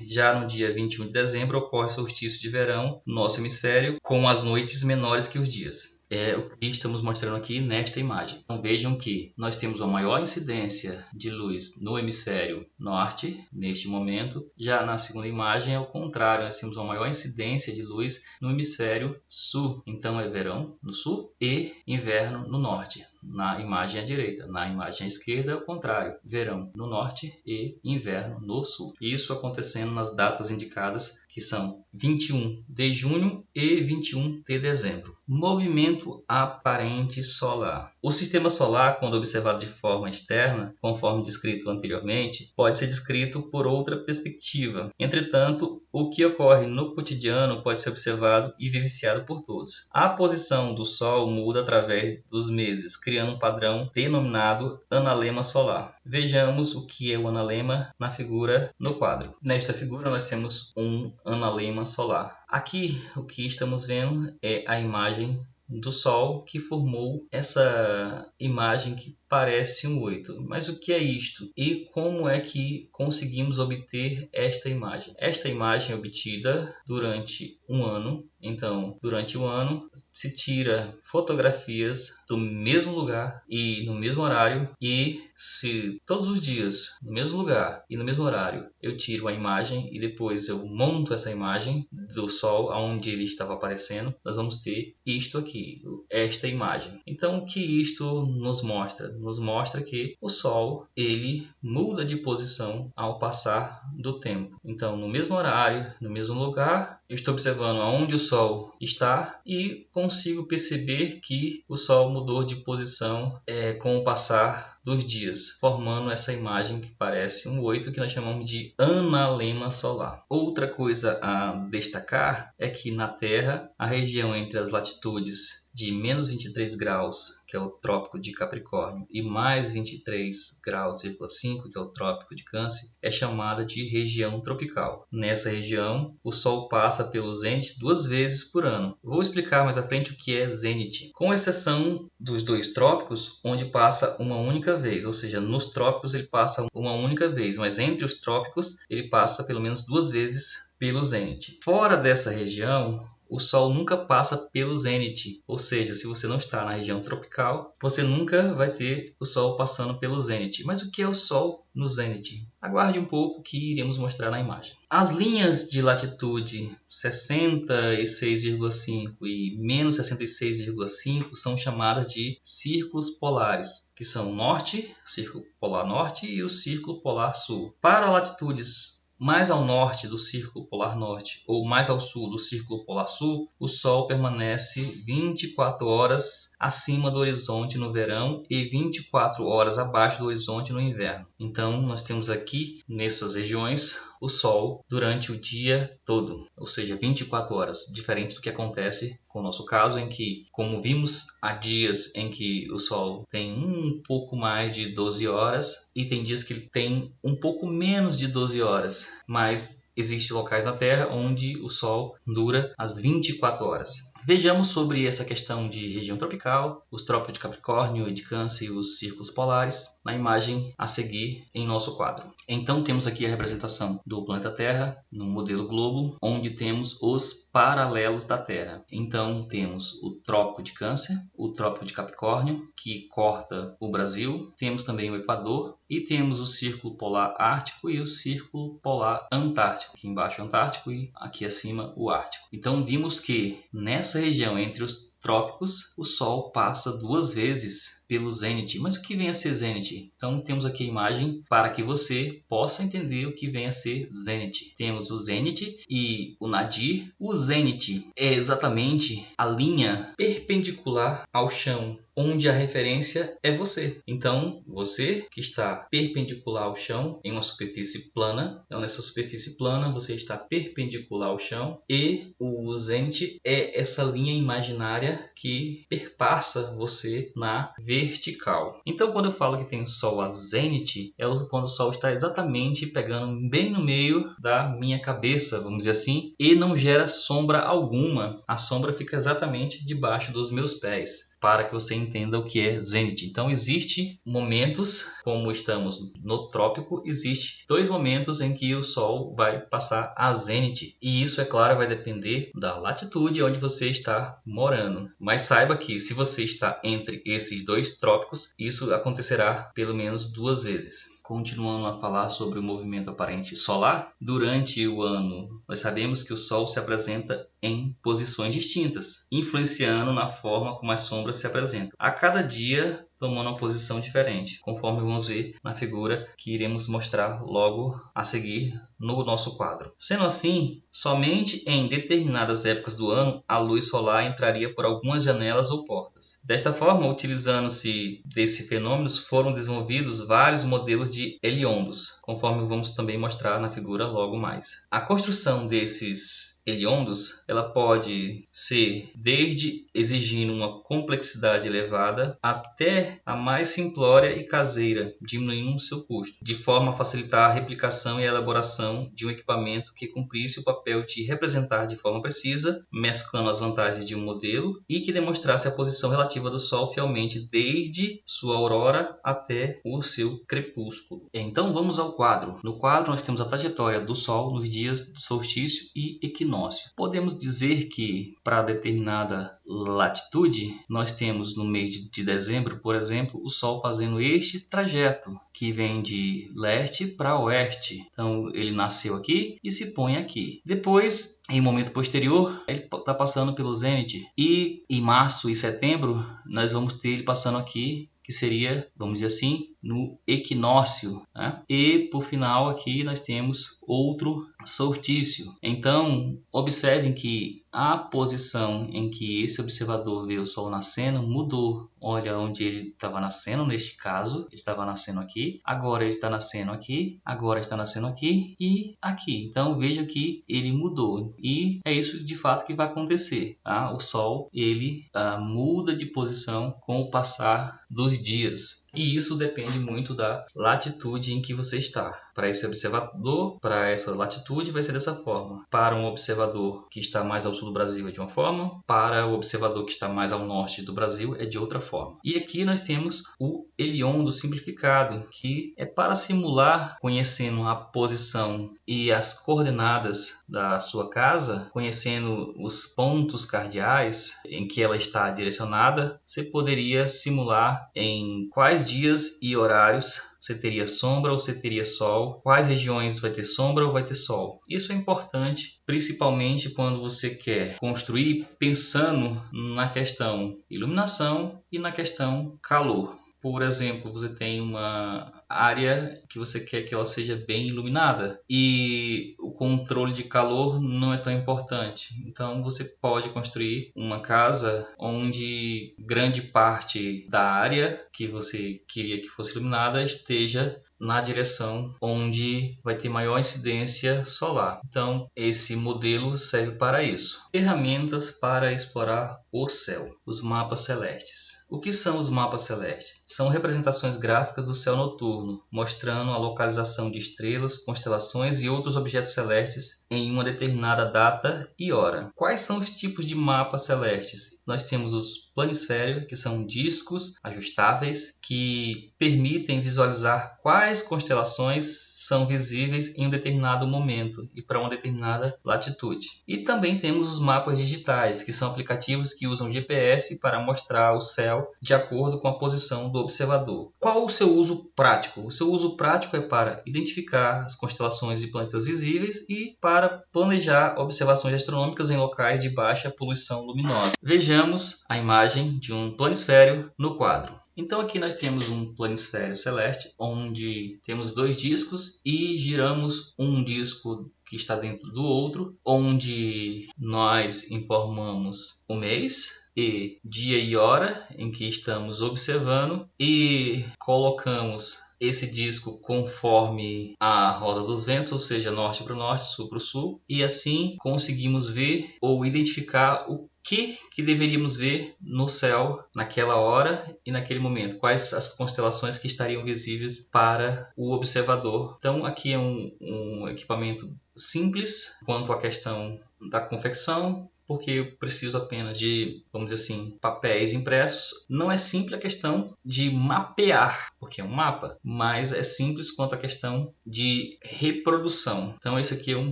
Já no dia 21 de dezembro, ocorre solstício de verão no nosso hemisfério, com as noites menores que os dias. É o que estamos mostrando aqui nesta imagem. Então vejam que nós temos a maior incidência de luz no hemisfério norte, neste momento. Já na segunda imagem é o contrário, nós temos uma maior incidência de luz no hemisfério sul. Então é verão no sul e inverno no norte, na imagem à direita. Na imagem à esquerda é o contrário, verão no norte e inverno no sul. Isso acontecendo nas datas indicadas, que são 21 de junho e 21 de dezembro. Movimento aparente solar. O sistema solar, quando observado de forma externa, conforme descrito anteriormente, pode ser descrito por outra perspectiva. Entretanto, o que ocorre no cotidiano pode ser observado e vivenciado por todos. A posição do Sol muda através dos meses, criando um padrão denominado analema solar. Vejamos o que é o analema na figura no quadro. Nesta figura nós temos um analema solar. Aqui o que estamos vendo é a imagem do Sol, que formou essa imagem que parece um 8. Mas o que é isto? E como é que conseguimos obter esta imagem? Esta imagem é obtida durante um ano. Então, durante o ano, se tira fotografias do mesmo lugar e no mesmo horário, e se todos os dias, no mesmo lugar e no mesmo horário, eu tiro a imagem e depois eu monto essa imagem do Sol onde ele estava aparecendo, nós vamos ter isto aqui, esta imagem. Então, o que isto nos mostra? Nos mostra que o Sol, ele muda de posição ao passar do tempo. Então, no mesmo horário, no mesmo lugar, eu estou observando aonde o Sol está e consigo perceber que o Sol mudou de posição com o passar dos dias, formando essa imagem que parece um 8, que nós chamamos de analema solar. Outra coisa a destacar é que na Terra, a região entre as latitudes de menos 23 graus, que é o Trópico de Capricórnio, e mais 23 graus, 5, que é o Trópico de Câncer, é chamada de região tropical. Nessa região, o Sol passa pelo zênite 2 vezes por ano. Vou explicar mais à frente o que é zênite, com exceção dos 2 trópicos, onde passa uma única vez, ou seja, nos trópicos ele passa uma única vez, mas entre os trópicos ele passa pelo menos 2 vezes pelo zênite. Fora dessa região, o Sol nunca passa pelo zênite, ou seja, se você não está na região tropical, você nunca vai ter o Sol passando pelo zênite. Mas o que é o Sol no zênite? Aguarde um pouco que iremos mostrar na imagem. As linhas de latitude 66,5 e menos 66,5 são chamadas de círculos polares, que são o norte, o círculo polar norte e o círculo polar sul. Para latitudes mais ao norte do Círculo Polar Norte ou mais ao sul do Círculo Polar Sul, o Sol permanece 24 horas acima do horizonte no verão e 24 horas abaixo do horizonte no inverno. Então, nós temos aqui, nessas regiões, o Sol durante o dia todo, ou seja, 24 horas, diferente do que acontece com o nosso caso, em que, como vimos, há dias em que o Sol tem um pouco mais de 12 horas e tem dias que ele tem um pouco menos de 12 horas, mas existem locais na Terra onde o Sol dura as 24 horas. Vejamos sobre essa questão de região tropical, os trópicos de Capricórnio e de Câncer e os círculos polares, na imagem a seguir em nosso quadro. Então temos aqui a representação do planeta Terra no modelo globo, onde temos os paralelos da Terra. Então temos o Trópico de Câncer, o Trópico de Capricórnio, que corta o Brasil, temos também o Equador e temos o Círculo Polar Ártico e o Círculo Polar Antártico. Aqui embaixo o Antártico e aqui acima o Ártico. Então vimos que nessa região entre os trópicos, o Sol passa 2 vezes pelo zênite. Mas o que vem a ser zênite? Então temos aqui a imagem para que você possa entender o que vem a ser zênite. Temos o zênite e o nadir. O zênite é exatamente a linha perpendicular ao chão, onde a referência é você. Então, você que está perpendicular ao chão em uma superfície plana. Então, nessa superfície plana, você está perpendicular ao chão e o zênite é essa linha imaginária que perpassa você na vertical. Então, quando eu falo que tem Sol a zênite, é quando o Sol está exatamente pegando bem no meio da minha cabeça, vamos dizer assim, e não gera sombra alguma. A sombra fica exatamente debaixo dos meus pés, para que você entenda o que é zênite. Então, existe momentos, como estamos no trópico, existe 2 momentos em que o Sol vai passar a zênite. E isso, é claro, vai depender da latitude onde você está morando. Mas saiba que se você está entre esses 2 trópicos, isso acontecerá pelo menos 2 vezes. Continuando a falar sobre o movimento aparente solar, durante o ano nós sabemos que o Sol se apresenta em posições distintas, influenciando na forma como as sombras se apresentam. A cada dia tomando uma posição diferente, conforme vamos ver na figura que iremos mostrar logo a seguir no nosso quadro. Sendo assim, somente em determinadas épocas do ano a luz solar entraria por algumas janelas ou portas. Desta forma, utilizando-se desse fenômeno, foram desenvolvidos vários modelos de heliondos, conforme vamos também mostrar na figura logo mais. A construção desses heliondos, ela pode ser desde exigindo uma complexidade elevada até a mais simplória e caseira, diminuindo o seu custo, de forma a facilitar a replicação e a elaboração de um equipamento que cumprisse o papel de representar de forma precisa, mesclando as vantagens de um modelo e que demonstrasse a posição relativa do Sol fielmente desde sua aurora até o seu crepúsculo. Então vamos ao quadro. No quadro nós temos a trajetória do Sol nos dias de solstício e equinócio. Podemos dizer que para determinada latitude, nós temos no mês de dezembro, por exemplo, o Sol fazendo este trajeto, que vem de leste para oeste. Então ele nasceu aqui e se põe aqui. Depois, em um momento posterior, ele está passando pelo zênite. E em março e setembro, nós vamos ter ele passando aqui, que seria, vamos dizer assim, no equinócio, né? E por final aqui nós temos outro solstício. Então observem que a posição em que esse observador vê o Sol nascendo mudou. Olha onde ele estava nascendo, neste caso, ele estava nascendo aqui, agora ele está nascendo aqui, agora está nascendo aqui e aqui. Então veja que ele mudou e é isso de fato que vai acontecer, tá? O Sol ele muda de posição com o passar dos dias. E isso depende muito da latitude em que você está. Para esse observador, para essa latitude, vai ser dessa forma. Para um observador que está mais ao sul do Brasil é de uma forma, para o observador que está mais ao norte do Brasil é de outra forma. E aqui nós temos o heliondo simplificado, que é para simular, conhecendo a posição e as coordenadas da sua casa, conhecendo os pontos cardeais em que ela está direcionada, você poderia simular em quais dias e horários você teria sombra ou você teria sol, quais regiões vai ter sombra ou vai ter sol. Isso é importante, principalmente quando você quer construir pensando na questão iluminação e na questão calor. Por exemplo, você tem uma área que você quer que ela seja bem iluminada e o controle de calor não é tão importante. Então você pode construir uma casa onde grande parte da área que você queria que fosse iluminada esteja na direção onde vai ter maior incidência solar. Então, esse modelo serve para isso. Ferramentas para explorar o céu, os mapas celestes. O que são os mapas celestes? São representações gráficas do céu noturno, mostrando a localização de estrelas, constelações e outros objetos celestes em uma determinada data e hora. Quais são os tipos de mapas celestes? Nós temos os planisférios, que são discos ajustáveis que permitem visualizar quais constelações são visíveis em um determinado momento e para uma determinada latitude. E também temos os mapas digitais, que são aplicativos que usam GPS para mostrar o céu de acordo com a posição do observador. Qual o seu uso prático? O seu uso prático é para identificar as constelações e planetas visíveis e para planejar observações astronômicas em locais de baixa poluição luminosa. Vejamos a imagem de um planisfério no quadro. Então aqui nós temos um planisfério celeste, onde temos dois discos e giramos um disco que está dentro do outro, onde nós informamos o mês e dia e hora em que estamos observando e colocamos esse disco conforme a rosa dos ventos, ou seja, norte para o norte, sul para o sul, e assim conseguimos ver ou identificar o que deveríamos ver no céu naquela hora e naquele momento, quais as constelações que estariam visíveis para o observador. Então aqui é um equipamento simples quanto à questão da confecção, porque eu preciso apenas de, vamos dizer assim, papéis impressos. Não é simples a questão de mapear, porque é um mapa, mas é simples quanto à questão de reprodução. Então esse aqui é um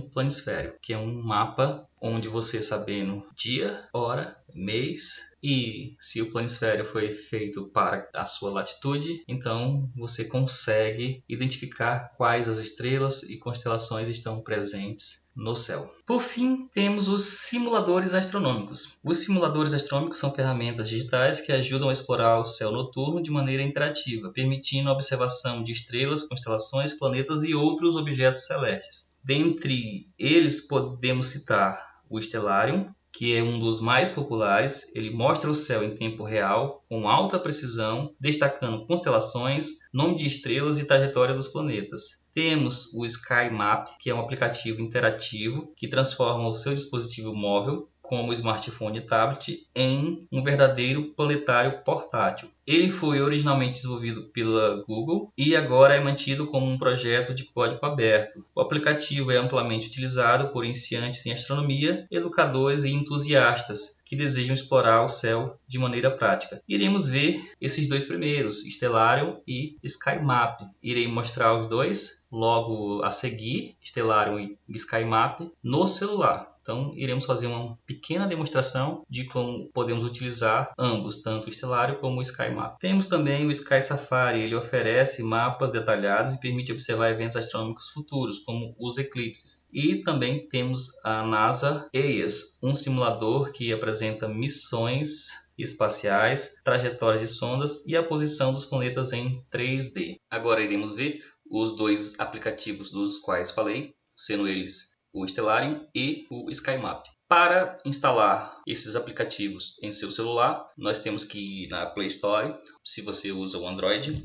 planisfério, que é um mapa onde você, sabendo dia, hora, mês e se o planisfério foi feito para a sua latitude, então você consegue identificar quais as estrelas e constelações estão presentes no céu. Por fim, temos os simuladores astronômicos. Os simuladores astronômicos são ferramentas digitais que ajudam a explorar o céu noturno de maneira interativa, permitindo a observação de estrelas, constelações, planetas e outros objetos celestes. Dentre eles podemos citar o Stellarium, que é um dos mais populares. Ele mostra o céu em tempo real, com alta precisão, destacando constelações, nome de estrelas e trajetória dos planetas. Temos o Sky Map, que é um aplicativo interativo que transforma o seu dispositivo móvel, como o smartphone e tablet, em um verdadeiro planetário portátil. Ele foi originalmente desenvolvido pela Google e agora é mantido como um projeto de código aberto. O aplicativo é amplamente utilizado por iniciantes em astronomia, educadores e entusiastas que desejam explorar o céu de maneira prática. Iremos ver esses dois primeiros, Stellarium e Sky Map. Irei mostrar os dois logo a seguir, Stellarium e Sky Map, no celular. Então, iremos fazer uma pequena demonstração de como podemos utilizar ambos, tanto o Stellarium como o Sky Map. Temos também o Sky Safari. Ele oferece mapas detalhados e permite observar eventos astronômicos futuros, como os eclipses. E também temos a NASA EIAS, um simulador que apresenta missões espaciais, trajetórias de sondas e a posição dos planetas em 3D. Agora iremos ver os dois aplicativos dos quais falei, sendo eles o Stellarium e o Sky Map. Para instalar esses aplicativos em seu celular, nós temos que ir na Play Store, se você usa o Android.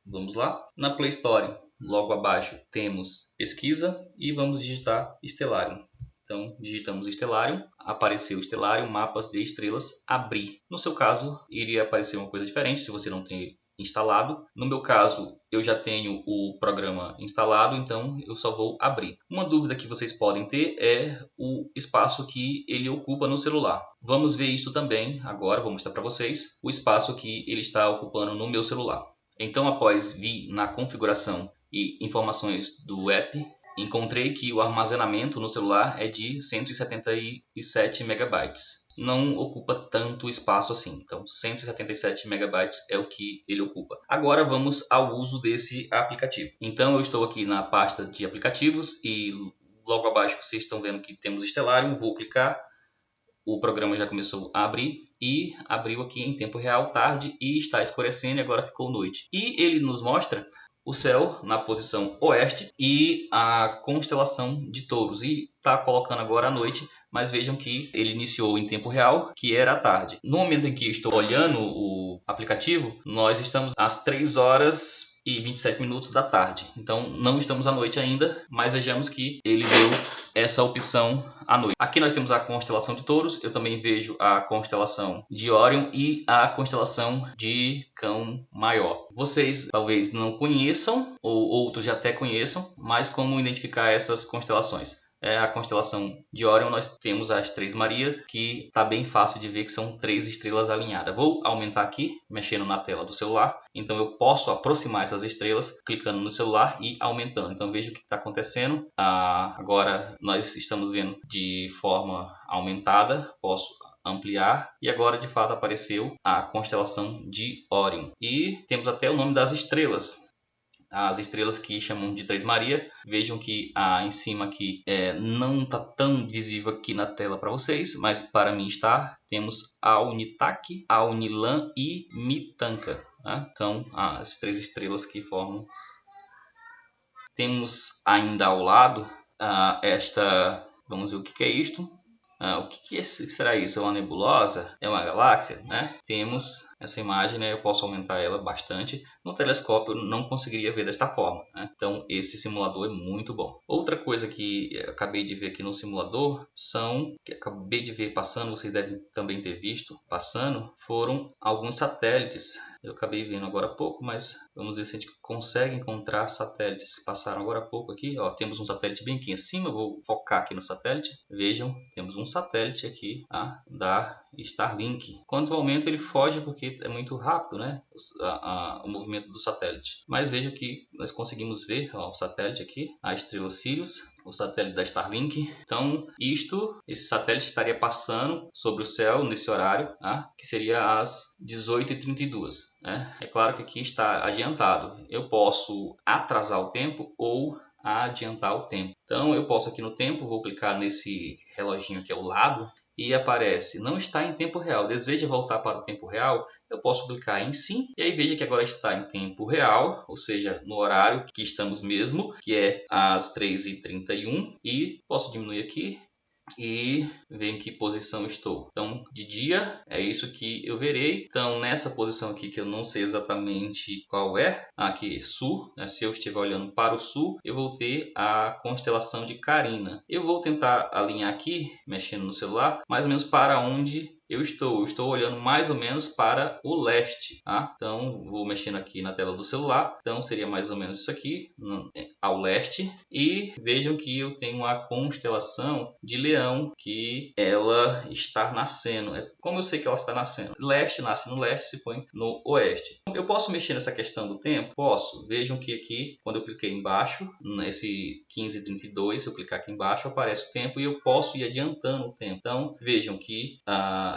Vamos lá. Na Play Store, logo abaixo, temos pesquisa e vamos digitar Stellarium. Então, digitamos Stellarium, apareceu Stellarium, mapas de estrelas, abrir. No seu caso, iria aparecer uma coisa diferente se você não tem instalado. No meu caso, eu já tenho o programa instalado, então eu só vou abrir. Uma dúvida que vocês podem ter é o espaço que ele ocupa no celular. Vamos ver isso também agora, vou mostrar para vocês o espaço que ele está ocupando no meu celular. Então, após vir na configuração e informações do app, encontrei que o armazenamento no celular é de 177 MB. Não ocupa tanto espaço assim. Então, 177 MB é o que ele ocupa. Agora vamos ao uso desse aplicativo. Então, eu estou aqui na pasta de aplicativos e logo abaixo vocês estão vendo que temos Stellarium. Vou clicar. O programa já começou a abrir e abriu aqui em tempo real, tarde, e está escurecendo e agora ficou noite. E ele nos mostra o céu na posição oeste e a constelação de Touros. E está colocando agora a noite, mas vejam que ele iniciou em tempo real, que era a tarde. No momento em que estou olhando o aplicativo, nós estamos às 3 horas e 27 minutos da tarde. Então não estamos à noite ainda, mas vejamos que ele deu essa opção à noite. Aqui nós temos a constelação de Touros, eu também vejo a constelação de Órion e a constelação de Cão Maior. Vocês talvez não conheçam, ou outros já até conheçam, mas como identificar essas constelações? A constelação de Órion, nós temos as Três Marias, que está bem fácil de ver que são 3 estrelas alinhadas. Vou aumentar aqui, mexendo na tela do celular. Então eu posso aproximar essas estrelas, clicando no celular e aumentando. Então veja o que está acontecendo. Agora nós estamos vendo de forma aumentada. Posso ampliar e agora de fato apareceu a constelação de Órion. E temos até o nome das estrelas. As estrelas que chamam de Três Maria. Vejam que em cima aqui não está tão visível aqui na tela para vocês, mas para mim está. Temos a Unitac, a Unilan e Mitanka. Tá? Então, as 3 estrelas que formam. Temos ainda ao lado vamos ver o que é isto. O que será isso? É uma nebulosa? É uma galáxia? Né? Temos essa imagem, né? Eu posso aumentar ela bastante. No telescópio eu não conseguiria ver desta forma. Né? Então esse simulador é muito bom. Outra coisa que eu acabei de ver aqui no simulador que acabei de ver passando, vocês devem também ter visto passando, foram alguns satélites. Eu acabei vendo agora há pouco, mas vamos ver se a gente consegue encontrar satélites que passaram agora há pouco aqui. Ó, temos um satélite bem aqui em cima, eu vou focar aqui no satélite. Vejam, temos um satélite aqui da Starlink. Quando aumenta ele foge porque é muito rápido, né? O movimento do satélite. Mas vejam que nós conseguimos ver o satélite aqui, a estrela Sirius, o satélite da Starlink. Então esse satélite estaria passando sobre o céu nesse horário, que seria às 18h32. Né? É claro que aqui está adiantado. Eu posso atrasar o tempo ou adiantar o tempo. Então eu posso aqui no tempo, vou clicar nesse reloginho aqui ao lado e aparece, não está em tempo real, deseja voltar para o tempo real, eu posso clicar em sim, e aí veja que agora está em tempo real, ou seja, no horário que estamos mesmo, que é às 3h31, e posso diminuir aqui e ver em que posição estou. Então, de dia é isso que eu verei. Então, nessa posição aqui que eu não sei exatamente qual é, aqui sul, né? Se eu estiver olhando para o sul, eu vou ter a constelação de Carina. Eu vou tentar alinhar aqui, mexendo no celular, mais ou menos para onde eu estou olhando mais ou menos para o leste, tá? Então vou mexendo aqui na tela do celular, então seria mais ou menos isso aqui, ao leste, e vejam que eu tenho a constelação de Leão, que ela está nascendo. Como eu sei que ela está nascendo? Leste nasce no leste, se põe no oeste. Eu posso mexer nessa questão do tempo? Posso. Vejam que aqui, quando eu cliquei embaixo, nesse 15h32, se eu clicar aqui embaixo, aparece o tempo e eu posso ir adiantando o tempo. Então vejam que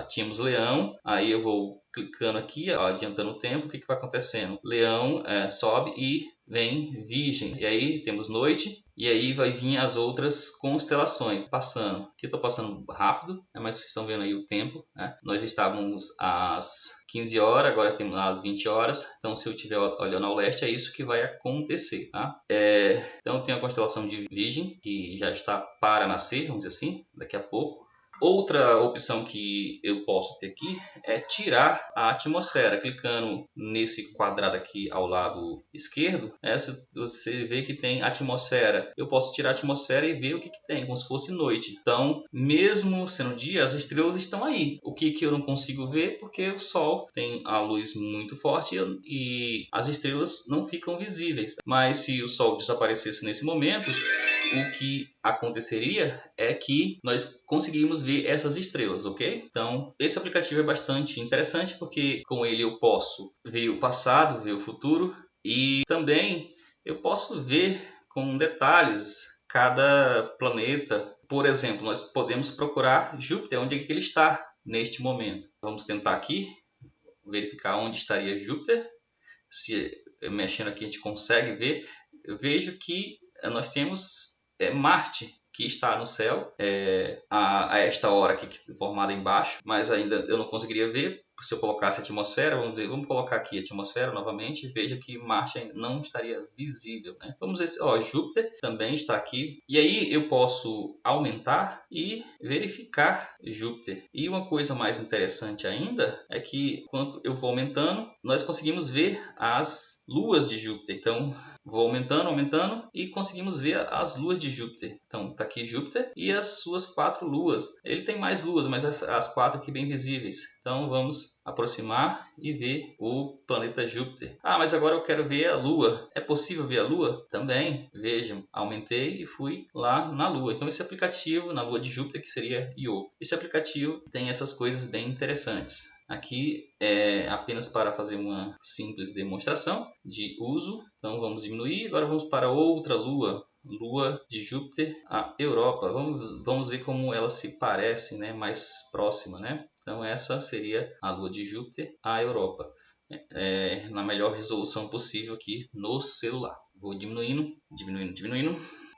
tínhamos Leão, aí eu vou clicando aqui, adiantando o tempo, o que vai acontecendo? Leão sobe e vem Virgem, e aí temos Noite, e aí vai vir as outras constelações passando. Aqui eu estou passando rápido, mas vocês estão vendo aí o tempo, né? Nós estávamos às 15 horas, agora estamos às 20 horas, então se eu estiver olhando ao leste é isso que vai acontecer, tá? Então tem a constelação de Virgem, que já está para nascer, vamos dizer assim, daqui a pouco. Outra opção que eu posso ter aqui é tirar a atmosfera. Clicando nesse quadrado aqui ao lado esquerdo, você vê que tem atmosfera. Eu posso tirar a atmosfera e ver o que tem, como se fosse noite. Então, mesmo sendo dia, as estrelas estão aí. O que eu não consigo ver porque o Sol tem a luz muito forte e as estrelas não ficam visíveis. Mas se o Sol desaparecesse nesse momento, o que aconteceria é que nós conseguimos ver essas estrelas, ok? Então, esse aplicativo é bastante interessante porque com ele eu posso ver o passado, ver o futuro e também eu posso ver com detalhes cada planeta. Por exemplo, nós podemos procurar Júpiter, onde é que ele está neste momento. Vamos tentar aqui verificar onde estaria Júpiter. Se mexendo aqui a gente consegue ver. Eu vejo que nós temos Marte, que está no céu a esta hora aqui formada embaixo, mas ainda eu não conseguiria ver se eu colocasse a atmosfera. Vamos colocar aqui a atmosfera novamente e veja que Marte ainda não estaria visível, né? Vamos ver se Júpiter também está aqui, e aí eu posso aumentar e verificar Júpiter. E uma coisa mais interessante ainda é que quando eu vou aumentando, nós conseguimos ver as luas de Júpiter. Então, vou aumentando e conseguimos ver as luas de Júpiter. Então, está aqui Júpiter e as suas 4 luas. Ele tem mais luas, mas as 4 aqui bem visíveis. Então, vamos aproximar e ver o planeta Júpiter. Ah, mas agora eu quero ver a Lua. É possível ver a Lua? Também. Vejam, aumentei e fui lá na Lua. Então, esse aplicativo, na Lua de Júpiter, que seria Io. Esse aplicativo tem essas coisas bem interessantes. Aqui é apenas para fazer uma simples demonstração de uso. Então vamos diminuir. Agora vamos para outra lua. Lua de Júpiter, a Europa. Vamos ver como ela se parece, né? Mais próxima, né? Então essa seria a Lua de Júpiter, a Europa. Na melhor resolução possível aqui no celular. Vou diminuindo.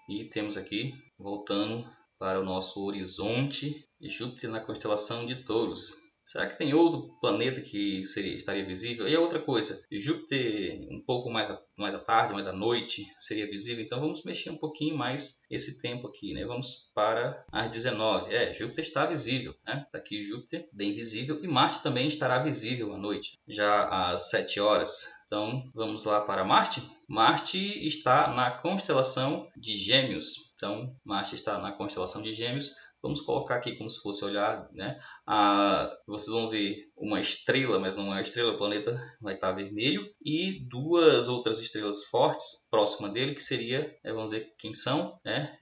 E temos aqui, voltando para o nosso horizonte, Júpiter na constelação de Touros. Será que tem outro planeta que estaria visível? E a outra coisa, Júpiter um pouco mais à tarde, mais à noite, seria visível. Então vamos mexer um pouquinho mais esse tempo aqui, né? Vamos para as 19. Júpiter está visível, né? Está aqui Júpiter bem visível e Marte também estará visível à noite, já às 7 horas. Então vamos lá para Marte. Marte está na constelação de Gêmeos. Então Marte está na constelação de Gêmeos. Vamos colocar aqui como se fosse olhar, né? Vocês vão ver uma estrela, mas não é uma estrela, o planeta vai estar vermelho. E 2 outras estrelas fortes próxima dele, que seria, vamos ver quem são, né?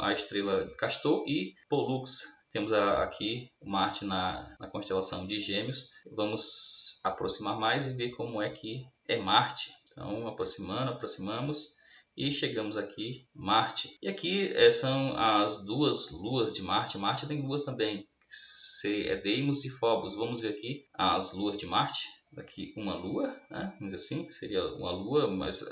A estrela de Castor e Pollux. Temos aqui Marte na constelação de Gêmeos. Vamos aproximar mais e ver como é que é Marte. Então, aproximamos. E chegamos aqui, Marte. E aqui são as 2 luas de Marte. Marte tem 2 também, Deimos e Phobos. Vamos ver aqui as luas de Marte. Aqui uma lua, né? Vamos dizer assim, seria uma lua, mas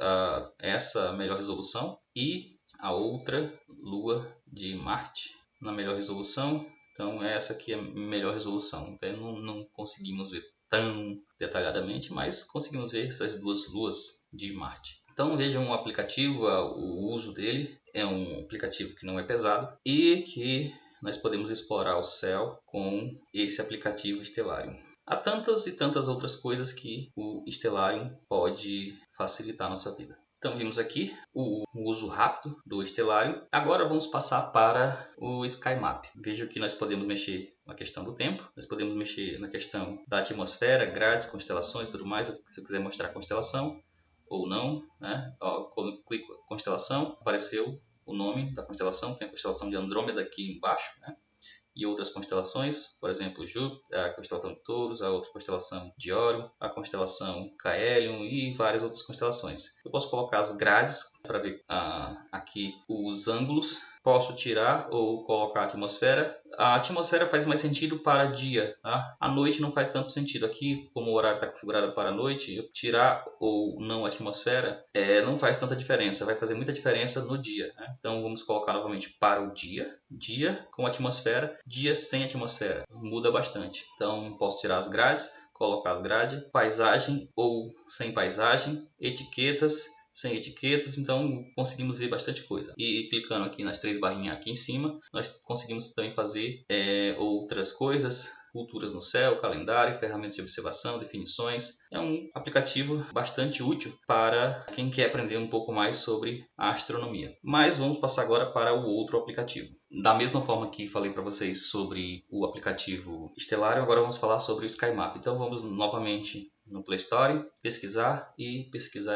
essa melhor resolução. E a outra lua de Marte na melhor resolução. Então essa aqui é a melhor resolução. Então não conseguimos ver tão detalhadamente, mas conseguimos ver essas 2 luas de Marte. Então vejam o aplicativo, o uso dele. É um aplicativo que não é pesado e que nós podemos explorar o céu com esse aplicativo Stellarium. Há tantas e tantas outras coisas que o Stellarium pode facilitar a nossa vida. Então vimos aqui o uso rápido do Stellarium. Agora vamos passar para o SkyMap. Veja que nós podemos mexer na questão do tempo, nós podemos mexer na questão da atmosfera, grades, constelações e tudo mais. Se eu quiser mostrar a constelação ou não, né? Quando eu clico em constelação, apareceu o nome da constelação. Tem a constelação de Andrômeda aqui embaixo, né? E outras constelações, por exemplo, Júpiter, a constelação de Touros, a outra constelação de Órion, a constelação Caelion e várias outras constelações. Eu posso colocar as grades para ver aqui os ângulos. Posso tirar ou colocar a atmosfera. A atmosfera faz mais sentido para dia, tá? A noite não faz tanto sentido. Aqui, como o horário está configurado para a noite, eu tirar ou não a atmosfera não faz tanta diferença. Vai fazer muita diferença no dia, né? Então vamos colocar novamente para o dia. Dia com atmosfera, dia sem atmosfera. Muda bastante. Então posso tirar as grades, colocar as grades, paisagem ou sem paisagem, etiquetas, sem etiquetas, então conseguimos ver bastante coisa. E clicando aqui nas 3 barrinhas aqui em cima, nós conseguimos também fazer outras coisas, culturas no céu, calendário, ferramentas de observação, definições. É um aplicativo bastante útil para quem quer aprender um pouco mais sobre a astronomia. Mas vamos passar agora para o outro aplicativo. Da mesma forma que falei para vocês sobre o aplicativo Stellarium, agora vamos falar sobre o SkyMap. Então vamos novamente no Play Store, pesquisar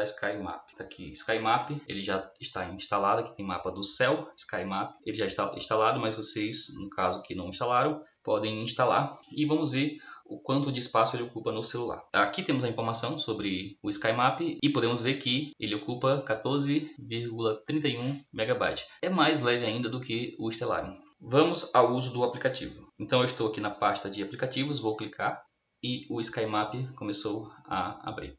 SkyMap. Está aqui SkyMap, ele já está instalado, aqui tem mapa do céu, SkyMap, ele já está instalado, mas vocês, no caso que não instalaram, podem instalar e vamos ver o quanto de espaço ele ocupa no celular. Aqui temos a informação sobre o SkyMap e podemos ver que ele ocupa 14,31 MB. É mais leve ainda do que o Stellarium. Vamos ao uso do aplicativo. Então eu estou aqui na pasta de aplicativos, vou clicar e o SkyMap começou a abrir.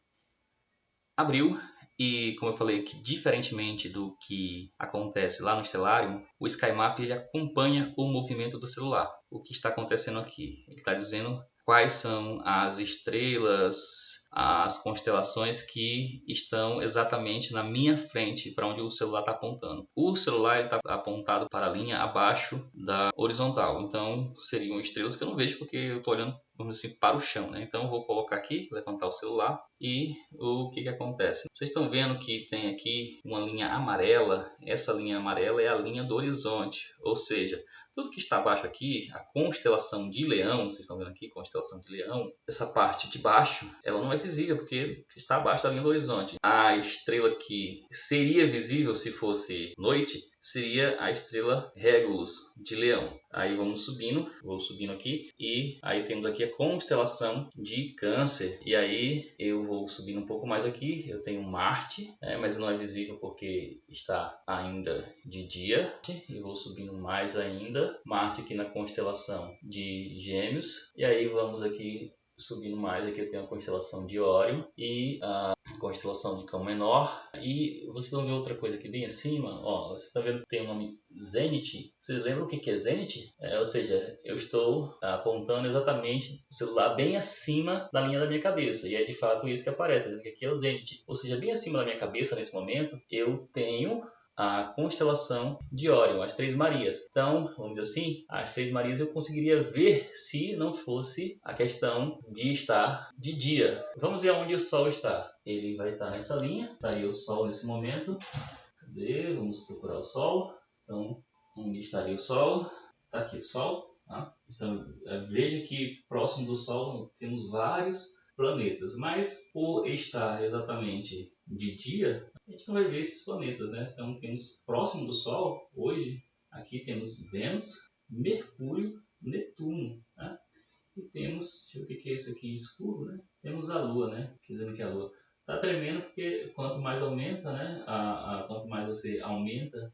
Abriu e, como eu falei, que diferentemente do que acontece lá no Stellarium, o SkyMap ele acompanha o movimento do celular. O que está acontecendo aqui? Ele está dizendo quais são as estrelas as constelações que estão exatamente na minha frente, para onde o celular está apontando. O celular está apontado para a linha abaixo da horizontal, então seriam estrelas que eu não vejo porque eu estou olhando, vamos dizer assim, para o chão, né? Então eu vou colocar aqui, levantar o celular e o que acontece? Vocês estão vendo que tem aqui uma linha amarela. Essa linha amarela é a linha do horizonte, ou seja, tudo que está abaixo aqui, a constelação de Leão, vocês estão vendo aqui, constelação de Leão, essa parte de baixo, ela não é visível porque está abaixo da linha do horizonte. A estrela que seria visível se fosse noite seria a estrela Regulus de Leão. Aí vamos subindo, vou subindo aqui e aí temos aqui a constelação de Câncer. E aí eu vou subindo um pouco mais aqui, eu tenho Marte, mas não é visível porque está ainda de dia. E vou subindo mais ainda, Marte aqui na constelação de Gêmeos. E aí vamos aqui subindo mais, aqui eu tenho a constelação de Órion e a constelação de Cão Menor. E vocês vão ver outra coisa aqui bem acima, ó, vocês estão vendo que tem o nome Zenit. Vocês lembram o que é Zenit? Ou seja, eu estou apontando exatamente o celular bem acima da linha da minha cabeça, e é de fato isso que aparece, dizendo que aqui é o Zenit. Ou seja, bem acima da minha cabeça nesse momento eu tenho a constelação de Órion, as Três Marias. Então, vamos dizer assim, as Três Marias eu conseguiria ver se não fosse a questão de estar de dia. Vamos ver onde o Sol está. Ele vai estar nessa linha, estaria o Sol nesse momento. Cadê? Vamos procurar o Sol. Então, onde estaria o Sol? Está aqui o Sol. Tá? Então, veja que próximo do Sol temos vários planetas, mas por estar exatamente de dia, a gente não vai ver esses planetas, né? Então temos próximo do Sol, hoje, aqui temos Vênus, Mercúrio, Netuno, né? E temos, deixa eu ver o que é isso aqui escuro, né? Temos a Lua, né? Dizendo que a Lua está tremendo porque quanto mais aumenta, né? Quanto mais você aumenta,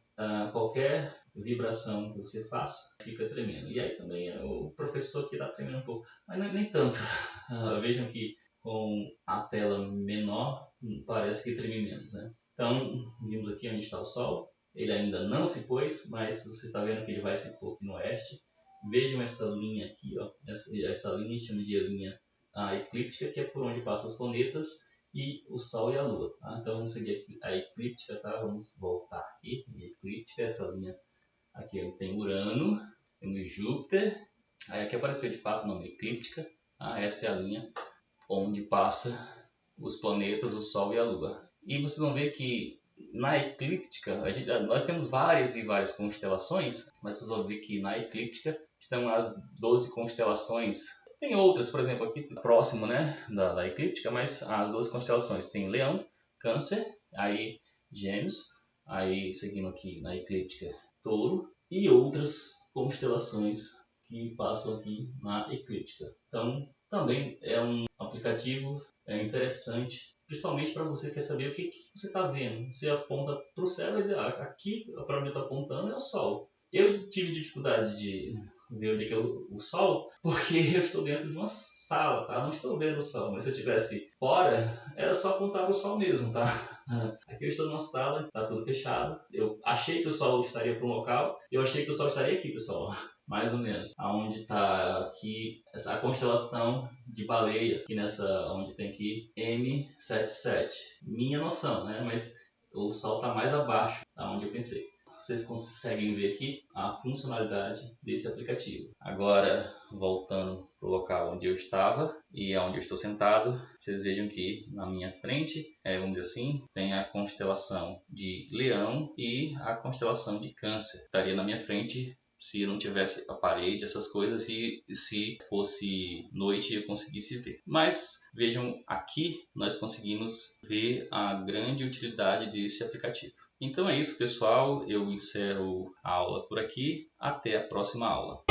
qualquer vibração que você faça fica tremendo. E aí também o professor aqui está tremendo um pouco, mas nem tanto. Vejam que com a tela menor parece que treme menos, né? Então vimos aqui onde está o Sol. Ele ainda não se pôs, mas você está vendo que ele vai se pôr aqui no oeste. Vejam essa linha aqui, ó. Essa linha a gente chama de linha eclíptica, que é por onde passam os planetas e o Sol e a Lua. Tá? Então vamos seguir a eclíptica, tá? Vamos voltar aqui. A eclíptica, essa linha aqui tem Urano, temos Júpiter. Aí aqui apareceu de fato o nome eclíptica. Essa é a linha onde passa os planetas, o Sol e a Lua. E vocês vão ver que na eclíptica, nós temos várias e várias constelações, mas vocês vão ver que na eclíptica estão as 12 constelações. Tem outras, por exemplo, aqui próximo, né, da eclíptica, mas as 12 constelações tem Leão, Câncer, aí Gêmeos, aí seguindo aqui na eclíptica Touro e outras constelações que passam aqui na eclíptica. Então, também é um aplicativo interessante, principalmente para você que quer saber o que você está vendo. Você aponta para o céu e diz, aqui para onde eu estou apontando é o Sol. Eu tive dificuldade de ver onde é que é o Sol, porque eu estou dentro de uma sala, tá? Não estou vendo o Sol, mas se eu estivesse fora, era só apontar para o Sol mesmo, tá? Aqui eu estou numa sala, está tudo fechado. Eu achei que o Sol estaria para um local, eu achei que o Sol estaria aqui, pessoal. Mais ou menos. Aonde está aqui essa constelação de Baleia, aqui nessa, onde tem aqui M77. Minha noção, né? Mas o Sol está mais abaixo, da onde eu pensei. Vocês conseguem ver aqui a funcionalidade desse aplicativo. Agora, voltando para o local onde eu estava e onde eu estou sentado, vocês vejam que na minha frente, vamos dizer assim, tem a constelação de Leão e a constelação de Câncer. Estaria na minha frente se não tivesse a parede, essas coisas, e se fosse noite eu conseguisse ver. Mas vejam, aqui nós conseguimos ver a grande utilidade desse aplicativo. Então é isso, pessoal. Eu encerro a aula por aqui. Até a próxima aula.